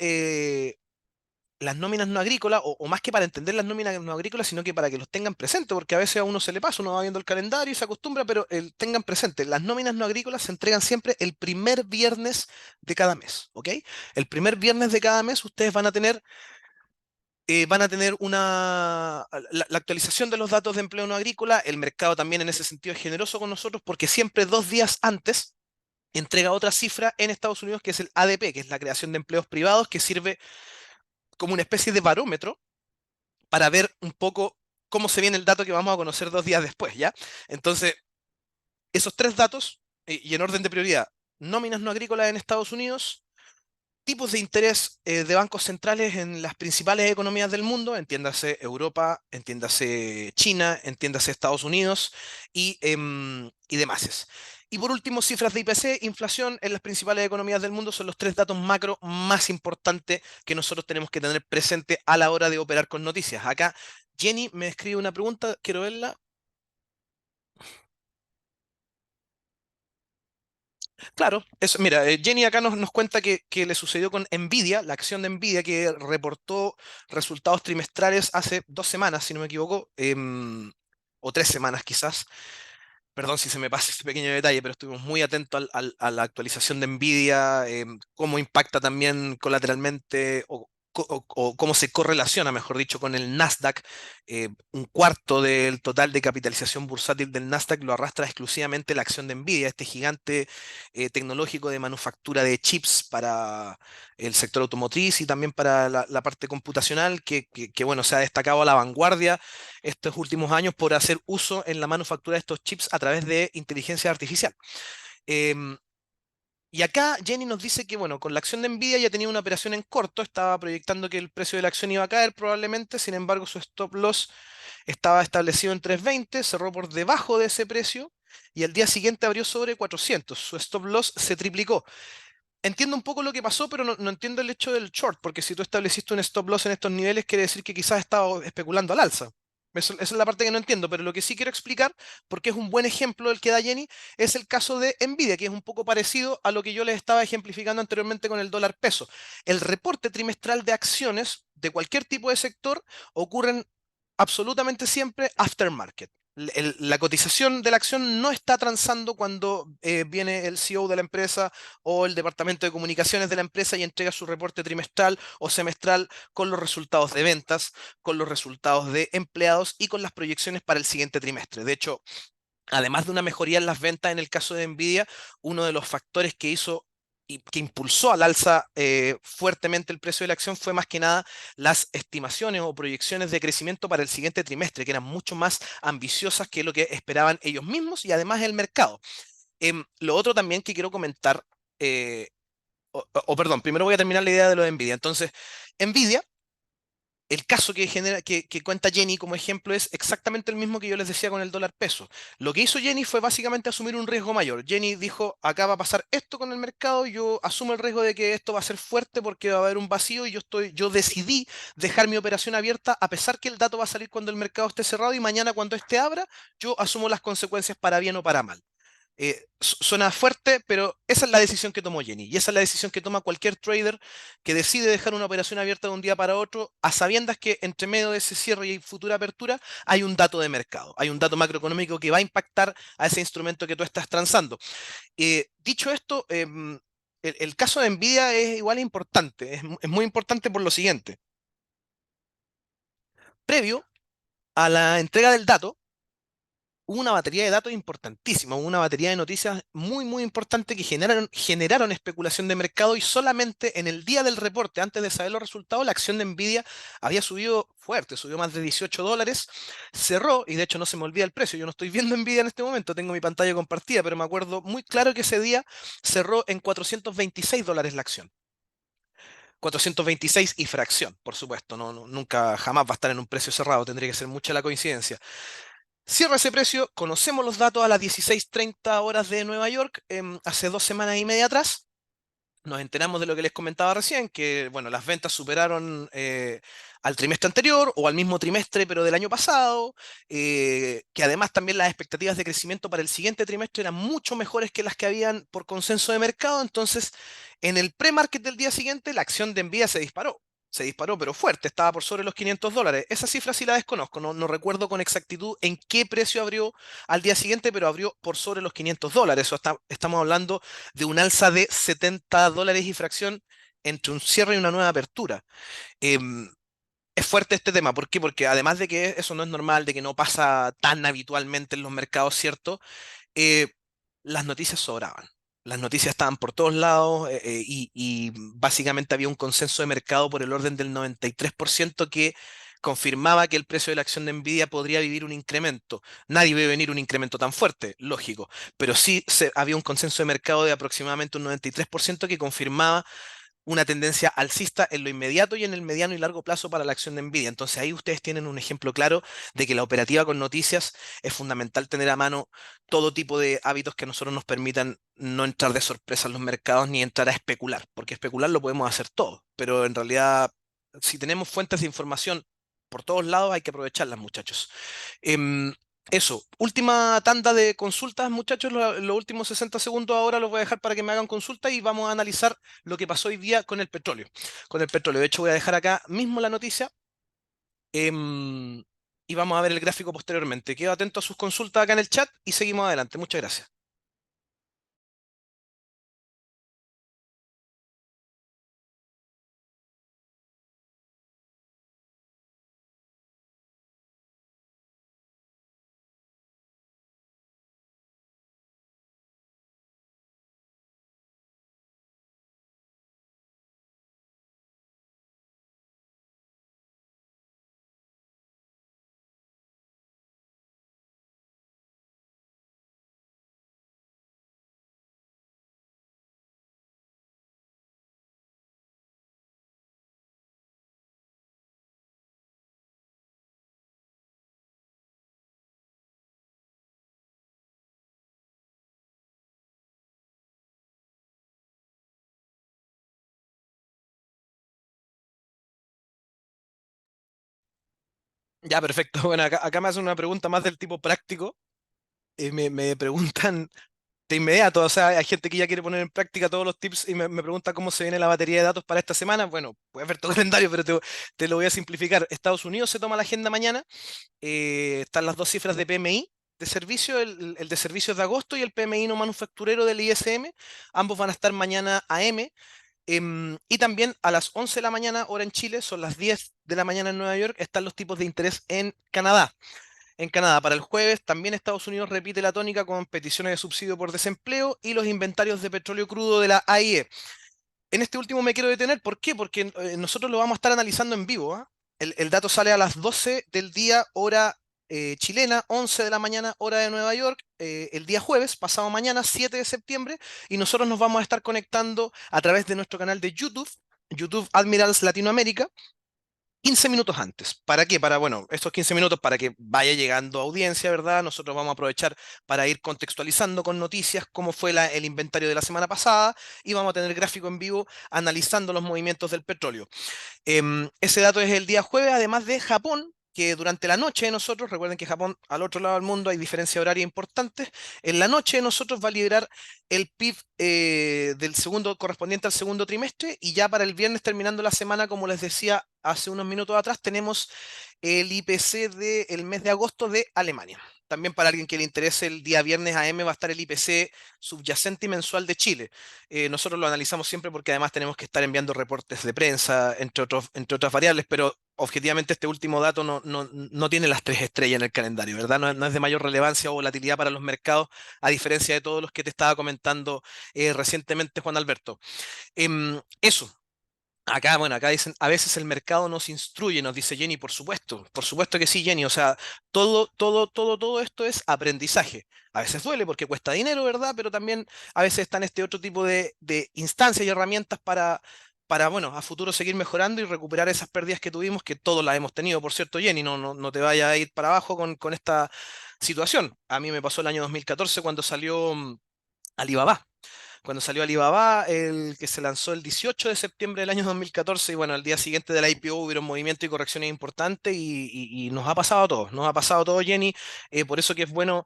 las nóminas no agrícolas, o más que para entender las nóminas no agrícolas, sino que para que los tengan presente, porque a veces a uno se le pasa, uno va viendo el calendario y se acostumbra, pero tengan presente, las nóminas no agrícolas se entregan siempre el primer viernes de cada mes, ¿ok? El primer viernes de cada mes ustedes van a tener la actualización de los datos de empleo no agrícola. El mercado también en ese sentido es generoso con nosotros porque siempre 2 días antes entrega otra cifra en Estados Unidos que es el ADP, que es la creación de empleos privados, que sirve como una especie de barómetro para ver un poco cómo se viene el dato que vamos a conocer 2 días después, ¿ya? Entonces, esos tres datos, y en orden de prioridad, nóminas no agrícolas en Estados Unidos, tipos de interés de bancos centrales en las principales economías del mundo, entiéndase Europa, entiéndase China, entiéndase Estados Unidos y demás. Y por último, cifras de IPC, inflación en las principales economías del mundo son los tres datos macro más importantes que nosotros tenemos que tener presente a la hora de operar con noticias. Acá Jenny me escribe una pregunta, quiero verla. Claro, eso, mira, Jenny acá nos cuenta que le sucedió con Nvidia, la acción de Nvidia que reportó resultados trimestrales hace 2 semanas, si no me equivoco, o 3 semanas quizás. Perdón si se me pasa este pequeño detalle, pero estuvimos muy atentos a la actualización de Nvidia, cómo impacta también colateralmente o cómo se correlaciona, mejor dicho, con el Nasdaq. Un cuarto del total de capitalización bursátil del Nasdaq lo arrastra exclusivamente la acción de Nvidia, este gigante tecnológico de manufactura de chips para el sector automotriz y también para la parte computacional, bueno, se ha destacado a la vanguardia estos últimos años por hacer uso en la manufactura de estos chips a través de inteligencia artificial. Em, y acá Jenny nos dice que, bueno, con la acción de Nvidia ya tenía una operación en corto, estaba proyectando que el precio de la acción iba a caer probablemente, sin embargo su stop loss estaba establecido en 320, cerró por debajo de ese precio y al día siguiente abrió sobre 400. Su stop loss se triplicó. Entiendo un poco lo que pasó, pero no entiendo el hecho del short, porque si tú estableciste un stop loss en estos niveles, quiere decir que quizás estaba especulando al alza. Esa es la parte que no entiendo, pero lo que sí quiero explicar, porque es un buen ejemplo el que da Jenny, es el caso de Nvidia, que es un poco parecido a lo que yo les estaba ejemplificando anteriormente con el dólar peso. El reporte trimestral de acciones de cualquier tipo de sector ocurren absolutamente siempre aftermarket. La cotización de la acción no está transando cuando viene el CEO de la empresa o el departamento de comunicaciones de la empresa y entrega su reporte trimestral o semestral con los resultados de ventas, con los resultados de empleados y con las proyecciones para el siguiente trimestre. De hecho, además de una mejoría en las ventas en el caso de Nvidia, uno de los factores que hizo y que impulsó al alza fuertemente el precio de la acción fue más que nada las estimaciones o proyecciones de crecimiento para el siguiente trimestre, que eran mucho más ambiciosas que lo que esperaban ellos mismos y además el mercado. Lo otro también que quiero comentar, perdón, primero voy a terminar la idea de lo de Nvidia. Entonces, Nvidia, el caso que cuenta Jenny como ejemplo es exactamente el mismo que yo les decía con el dólar peso. Lo que hizo Jenny fue básicamente asumir un riesgo mayor. Jenny dijo, acá va a pasar esto con el mercado, yo asumo el riesgo de que esto va a ser fuerte porque va a haber un vacío y yo decidí dejar mi operación abierta a pesar que el dato va a salir cuando el mercado esté cerrado y mañana cuando esté abra, yo asumo las consecuencias para bien o para mal. Suena fuerte, pero esa es la decisión que tomó Jenny y esa es la decisión que toma cualquier trader que decide dejar una operación abierta de un día para otro a sabiendas que entre medio de ese cierre y futura apertura hay un dato de mercado, hay un dato macroeconómico que va a impactar a ese instrumento que tú estás transando. Dicho esto, el caso de Nvidia es igual importante, es muy importante por lo siguiente. Previo a la entrega del dato, hubo una batería de datos importantísima, hubo una batería de noticias muy importante que generaron especulación de mercado y solamente en el día del reporte, antes de saber los resultados, la acción de Nvidia había subido fuerte, subió más de $18, cerró, y de hecho no se me olvida el precio, yo no estoy viendo Nvidia en este momento, tengo mi pantalla compartida, pero me acuerdo muy claro que ese día cerró en $426 la acción. 426 y fracción, por supuesto, nunca jamás va a estar en un precio cerrado, tendría que ser mucha la coincidencia. Cierra ese precio, conocemos los datos a las 16:30 horas de Nueva York, hace 2 semanas y media atrás. Nos enteramos de lo que les comentaba recién, que bueno, las ventas superaron al trimestre anterior o al mismo trimestre, pero del año pasado, que además también las expectativas de crecimiento para el siguiente trimestre eran mucho mejores que las que habían por consenso de mercado. Entonces, en el pre-market del día siguiente, la acción de Nvidia se disparó. Se disparó, pero fuerte, estaba por sobre los $500. Esa cifra sí la desconozco, no recuerdo con exactitud en qué precio abrió al día siguiente, pero abrió por sobre los $500. Estamos hablando de un alza de $70 y fracción entre un cierre y una nueva apertura. Em, es fuerte este tema, ¿por qué? Porque además de que eso no es normal, de que no pasa tan habitualmente en los mercados, ¿cierto? Eh, las noticias sobraban. Las noticias estaban por todos lados y básicamente había un consenso de mercado por el orden del 93% que confirmaba que el precio de la acción de Nvidia podría vivir un incremento. Nadie ve venir un incremento tan fuerte, lógico, pero sí había un consenso de mercado de aproximadamente un 93% que confirmaba una tendencia alcista en lo inmediato y en el mediano y largo plazo para la acción de Nvidia. Entonces ahí ustedes tienen un ejemplo claro de que la operativa con noticias es fundamental tener a mano todo tipo de hábitos que a nosotros nos permitan no entrar de sorpresa en los mercados ni entrar a especular, porque especular lo podemos hacer todo, pero en realidad si tenemos fuentes de información por todos lados hay que aprovecharlas, muchachos. Em, Eso, última tanda de consultas, muchachos. Los últimos 60 segundos ahora los voy a dejar para que me hagan consulta y vamos a analizar lo que pasó hoy día con el petróleo. Con el petróleo, de hecho, voy a dejar acá mismo la noticia em, y vamos a ver el gráfico posteriormente. Quedo atento a sus consultas acá en el chat y seguimos adelante. Muchas gracias. Ya, perfecto. Bueno, acá me hacen una pregunta más del tipo práctico. Me preguntan de inmediato, o sea, hay gente que ya quiere poner en práctica todos los tips y me pregunta cómo se viene la batería de datos para esta semana. Bueno, puedes ver tu calendario, pero te lo voy a simplificar. Estados Unidos se toma la agenda mañana, están las dos cifras de PMI de servicio, el de servicios de agosto y el PMI no manufacturero del ISM. Ambos van a estar mañana AM. Y también a las 11 de la mañana, hora en Chile, son las 10 de la mañana en Nueva York, están los tipos de interés en Canadá. En Canadá, para el jueves, también Estados Unidos repite la tónica con peticiones de subsidio por desempleo y los inventarios de petróleo crudo de la AIE. En este último me quiero detener, ¿por qué? Porque nosotros lo vamos a estar analizando en vivo, ¿ah? El dato sale a las 12 del día, hora chilena, 11 de la mañana, hora de Nueva York, el día jueves, pasado mañana, 7 de septiembre, y nosotros nos vamos a estar conectando a través de nuestro canal de YouTube, YouTube Admirals Latinoamérica, 15 minutos antes. ¿Para qué? Para, bueno, estos 15 minutos para que vaya llegando audiencia, ¿verdad? Nosotros vamos a aprovechar para ir contextualizando con noticias cómo fue el inventario de la semana pasada y vamos a tener gráfico en vivo analizando los movimientos del petróleo. Ese dato es el día jueves, además de Japón, que durante la noche de nosotros, recuerden que Japón al otro lado del mundo hay diferencia horaria importante, en la noche de nosotros va a liberar el PIB del segundo correspondiente al segundo trimestre y ya para el viernes terminando la semana, como les decía hace unos minutos atrás, tenemos el IPC del mes de agosto de Alemania. También para alguien que le interese, el día viernes AM va a estar el IPC subyacente y mensual de Chile. Nosotros lo analizamos siempre porque además tenemos que estar enviando reportes de prensa, entre otras variables, pero objetivamente este último dato no tiene las tres estrellas en el calendario, ¿verdad? No es de mayor relevancia o volatilidad para los mercados, a diferencia de todos los que te estaba comentando recientemente, Juan Alberto. Eso. Acá, bueno, acá dicen, a veces el mercado nos instruye, nos dice Jenny, por supuesto que sí, Jenny, o sea, todo esto es aprendizaje. A veces duele porque cuesta dinero, ¿verdad? Pero también a veces están este otro tipo de instancias y herramientas bueno, a futuro seguir mejorando y recuperar esas pérdidas que tuvimos, que todos las hemos tenido, por cierto, Jenny, no te vayas a ir para abajo con esta situación. A mí me pasó el año 2014 cuando salió Alibaba. Cuando salió Alibaba, el que se lanzó el 18 de septiembre del año 2014, y bueno, al día siguiente de la IPO hubieron movimientos y correcciones importantes y nos ha pasado a todos, nos ha pasado a todos, Jenny, por eso que es bueno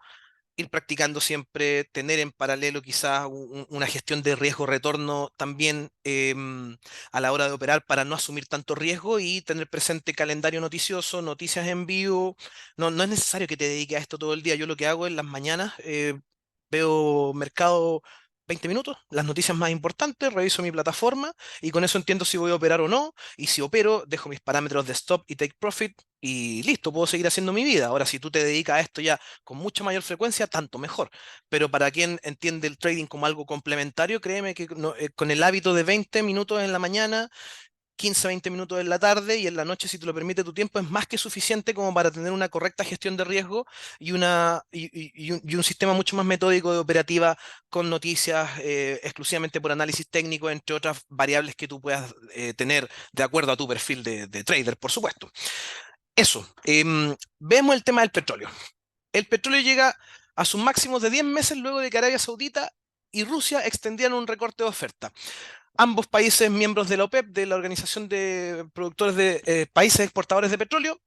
ir practicando siempre, tener en paralelo quizás una gestión de riesgo-retorno también a la hora de operar para no asumir tanto riesgo y tener presente calendario noticioso, noticias en vivo. No es necesario que te dediques a esto todo el día. Yo lo que hago en las mañanas, veo mercado 20 minutos, las noticias más importantes, reviso mi plataforma y con eso entiendo si voy a operar o no. Y si opero, dejo mis parámetros de stop y take profit y listo, puedo seguir haciendo mi vida. Ahora, si tú te dedicas a esto ya con mucha mayor frecuencia, tanto mejor. Pero para quien entiende el trading como algo complementario, créeme que con el hábito de 20 minutos en la mañana, 15 a 20 minutos en la tarde y en la noche, si te lo permite tu tiempo, es más que suficiente como para tener una correcta gestión de riesgo y un sistema mucho más metódico de operativa con noticias exclusivamente por análisis técnico, entre otras variables que tú puedas tener de acuerdo a tu perfil de trader, por supuesto. Eso, vemos el tema del petróleo. El petróleo llega a sus máximos de 10 meses luego de que Arabia Saudita y Rusia extendieron un recorte de oferta. Ambos países miembros de la OPEP, de la Organización de Productores de Países Exportadores de Petróleo,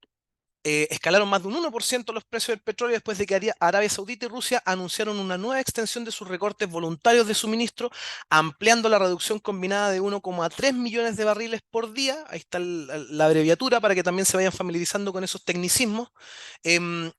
escalaron más de un 1% los precios del petróleo después de que Arabia Saudita y Rusia anunciaron una nueva extensión de sus recortes voluntarios de suministro, ampliando la reducción combinada de 1,3 millones de barriles por día. Ahí está la abreviatura para que también se vayan familiarizando con esos tecnicismos. em,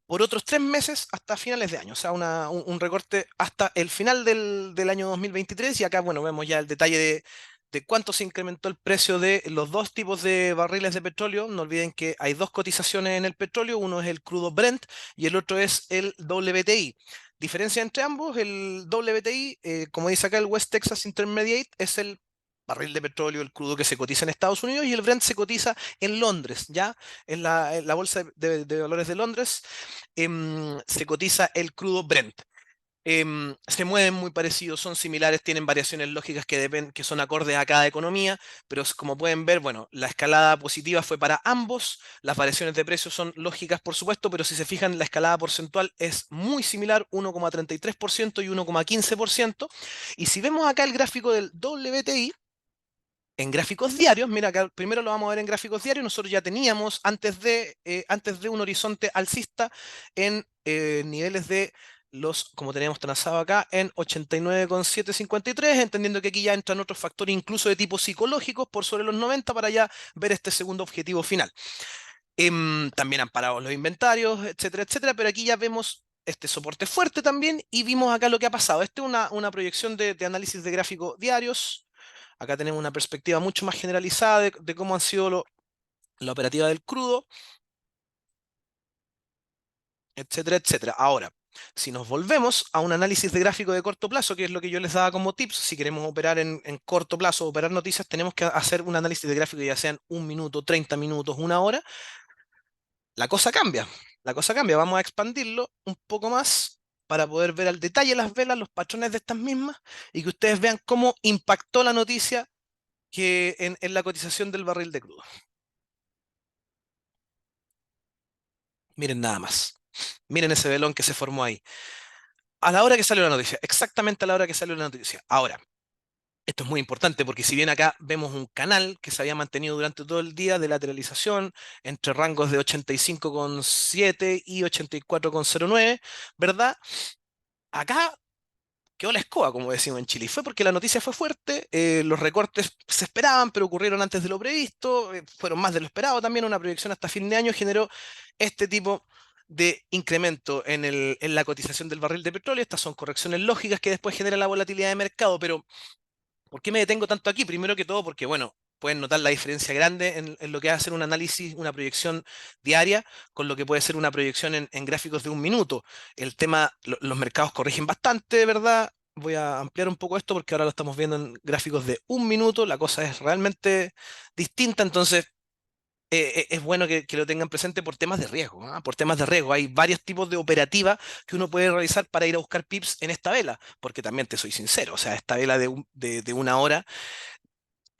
por otros 3 meses hasta finales de año, o sea, un recorte hasta el final del año 2023. Y acá, bueno, vemos ya el detalle de cuánto se incrementó el precio de los dos tipos de barriles de petróleo. No olviden que hay dos cotizaciones en el petróleo, uno es el crudo Brent y el otro es el WTI. Diferencia entre ambos, el WTI, como dice acá el West Texas Intermediate, es el barril de petróleo, el crudo que se cotiza en Estados Unidos, y el Brent se cotiza en Londres, ¿ya? En la bolsa de valores de Londres se cotiza el crudo Brent. Se mueven muy parecidos, son similares, tienen variaciones lógicas que son acordes a cada economía, pero como pueden ver, bueno, la escalada positiva fue para ambos, las variaciones de precios son lógicas, por supuesto, pero si se fijan, la escalada porcentual es muy similar, 1,33% y 1,15%. Y si vemos acá el gráfico del WTI, en gráficos diarios, mira, acá primero lo vamos a ver en gráficos diarios. Nosotros ya teníamos antes de un horizonte alcista en niveles de como teníamos trazado acá, en 89,753, entendiendo que aquí ya entran otros factores, incluso de tipo psicológicos, por sobre los 90, para ya ver este segundo objetivo final. También han parado los inventarios, etcétera, etcétera, pero aquí ya vemos este soporte fuerte también y vimos acá lo que ha pasado. Esta es una proyección de análisis de gráficos diarios. Acá tenemos una perspectiva mucho más generalizada de cómo han sido la operativa del crudo, etcétera, etcétera. Ahora, si nos volvemos a un análisis de gráfico de corto plazo, que es lo que yo les daba como tips, si queremos operar en corto plazo, operar noticias, tenemos que hacer un análisis de gráfico, ya sean 1 minuto, 30 minutos, 1 hora. La cosa cambia, la cosa cambia. Vamos a expandirlo un poco más para poder ver al detalle las velas, los patrones de estas mismas, y que ustedes vean cómo impactó la noticia en la cotización del barril de crudo. Miren nada más. Miren ese velón que se formó ahí. A la hora que salió la noticia, exactamente a la hora que salió la noticia. Ahora, esto es muy importante porque si bien acá vemos un canal que se había mantenido durante todo el día de lateralización entre rangos de 85,7 y 84,09, ¿verdad? Acá quedó la escoba, como decimos en Chile. Y fue porque la noticia fue fuerte, los recortes se esperaban, pero ocurrieron antes de lo previsto, fueron más de lo esperado también. Una proyección hasta fin de año generó este tipo de incremento en la cotización del barril de petróleo. Estas son correcciones lógicas que después generan la volatilidad de mercado, pero ¿por qué me detengo tanto aquí? Primero que todo porque, bueno, pueden notar la diferencia grande en lo que es hacer un análisis, una proyección diaria, con lo que puede ser una proyección en gráficos de 1 minuto. El tema, los mercados corrigen bastante, ¿verdad? Voy a ampliar un poco esto porque ahora lo estamos viendo en gráficos de 1 minuto. La cosa es realmente distinta, entonces es bueno que lo tengan presente por temas de riesgo, ¿ah? Por temas de riesgo. Hay varios tipos de operativa que uno puede realizar para ir a buscar pips en esta vela, porque también te soy sincero, o sea, esta vela de 1 hora,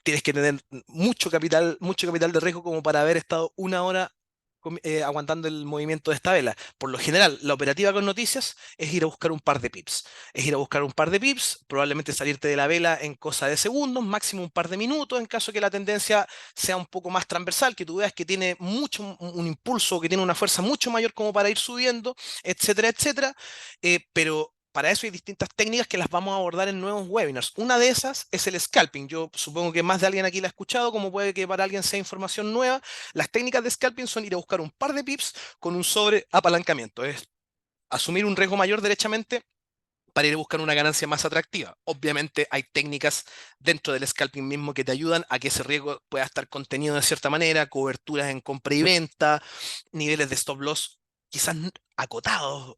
tienes que tener mucho capital de riesgo como para haber estado 1 hora aguantando el movimiento de esta vela. Por lo general, la operativa con noticias es ir a buscar un par de pips. Es ir a buscar un par de pips, probablemente salirte de la vela en cosa de segundos, máximo un par de minutos, en caso que la tendencia sea un poco más transversal, que tú veas que tiene mucho un impulso, que tiene una fuerza mucho mayor como para ir subiendo, etcétera, etcétera. Pero para eso hay distintas técnicas que las vamos a abordar en nuevos webinars. Una de esas es el scalping. Yo supongo que más de alguien aquí la ha escuchado, como puede que para alguien sea información nueva. Las técnicas de scalping son ir a buscar un par de pips con un sobreapalancamiento. Es asumir un riesgo mayor derechamente para ir a buscar una ganancia más atractiva. Obviamente hay técnicas dentro del scalping mismo que te ayudan a que ese riesgo pueda estar contenido de cierta manera, coberturas en compra y venta, niveles de stop loss quizás acotados,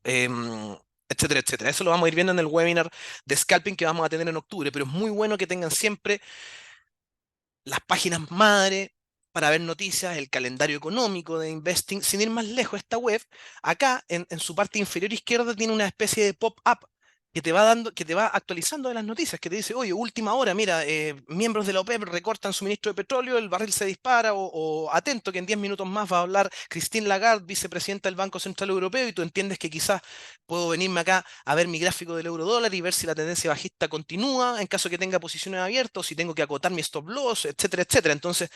etcétera, etcétera. Eso lo vamos a ir viendo en el webinar de scalping que vamos a tener en octubre, pero es muy bueno que tengan siempre las páginas madre para ver noticias, el calendario económico de Investing. Sin ir más lejos, esta web, acá en su parte inferior izquierda, tiene una especie de pop-up que te va dando, que te va actualizando de las noticias, que te dice, oye, última hora, mira, miembros de la OPEP recortan suministro de petróleo, el barril se dispara, o atento que en 10 minutos más va a hablar Christine Lagarde, vicepresidenta del Banco Central Europeo, y tú entiendes que quizás puedo venirme acá a ver mi gráfico del euro dólar y ver si la tendencia bajista continúa, en caso que tenga posiciones abiertas, o si tengo que acotar mi stop loss, etcétera, etcétera. Entonces,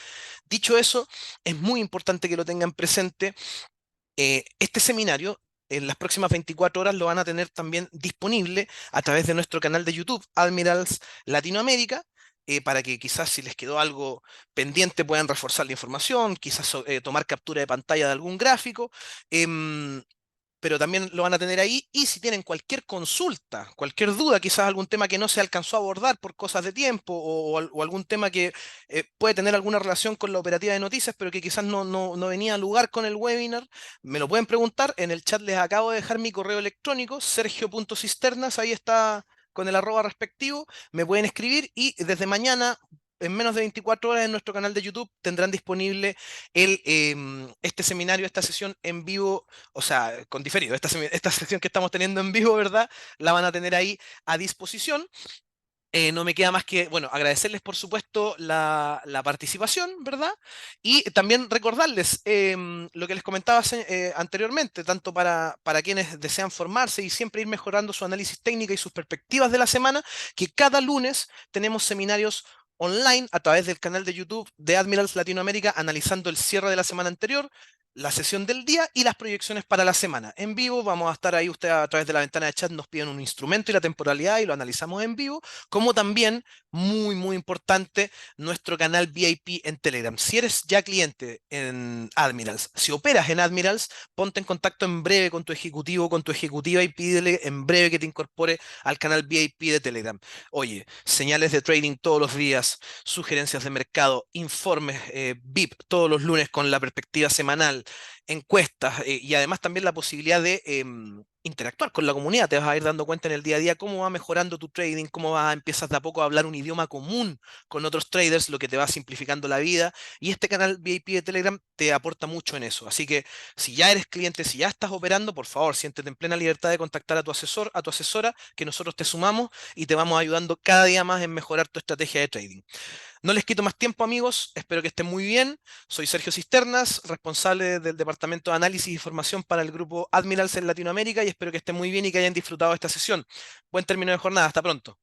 dicho eso, es muy importante que lo tengan presente. Este seminario, en las próximas 24 horas, lo van a tener también disponible a través de nuestro canal de YouTube, Admirals Latinoamérica. Para que quizás si les quedó algo pendiente puedan reforzar la información, quizás tomar captura de pantalla de algún gráfico. em, pero también lo van a tener ahí. Y si tienen cualquier consulta, cualquier duda, quizás algún tema que no se alcanzó a abordar por cosas de tiempo, o algún tema que puede tener alguna relación con la operativa de noticias, pero que quizás no venía a lugar con el webinar, me lo pueden preguntar. En el chat les acabo de dejar mi correo electrónico, sergio.cisternas, ahí está con el arroba respectivo, me pueden escribir y desde mañana, en menos de 24 horas, en nuestro canal de YouTube tendrán disponible este seminario, esta sesión en vivo, o sea, con diferido, esta sección que estamos teniendo en vivo, ¿verdad? La van a tener ahí a disposición. No me queda más que, bueno, agradecerles por supuesto la participación, ¿verdad? Y también recordarles lo que les comentaba anteriormente, tanto para quienes desean formarse y siempre ir mejorando su análisis técnica y sus perspectivas de la semana, que cada lunes tenemos seminarios online a través del canal de YouTube de Admirals Latinoamérica, analizando el cierre de la semana anterior, la sesión del día y las proyecciones para la semana. En vivo vamos a estar ahí, usted a través de la ventana de chat nos piden un instrumento y la temporalidad y lo analizamos en vivo, como también, muy importante, nuestro canal VIP en Telegram. Si eres ya cliente en Admirals, si operas en Admirals, ponte en contacto en breve con tu ejecutivo, con tu ejecutiva, y pídele en breve que te incorpore al canal VIP de Telegram. Oye, señales de trading todos los días, sugerencias de mercado, informes VIP todos los lunes con la perspectiva semanal, encuestas, y además también la posibilidad de interactuar con la comunidad. Te vas a ir dando cuenta en el día a día cómo va mejorando tu trading, cómo empiezas de a poco a hablar un idioma común con otros traders, lo que te va simplificando la vida. Y este canal VIP de Telegram te aporta mucho en eso. Así que si ya eres cliente, si ya estás operando, por favor, siéntete en plena libertad de contactar a tu asesor, a tu asesora, que nosotros te sumamos y te vamos ayudando cada día más en mejorar tu estrategia de trading. No les quito más tiempo, amigos. Espero que estén muy bien. Soy Sergio Cisternas, responsable del Departamento de Análisis y Formación para el grupo Admirals en Latinoamérica, y espero que estén muy bien y que hayan disfrutado de esta sesión. Buen término de jornada. Hasta pronto.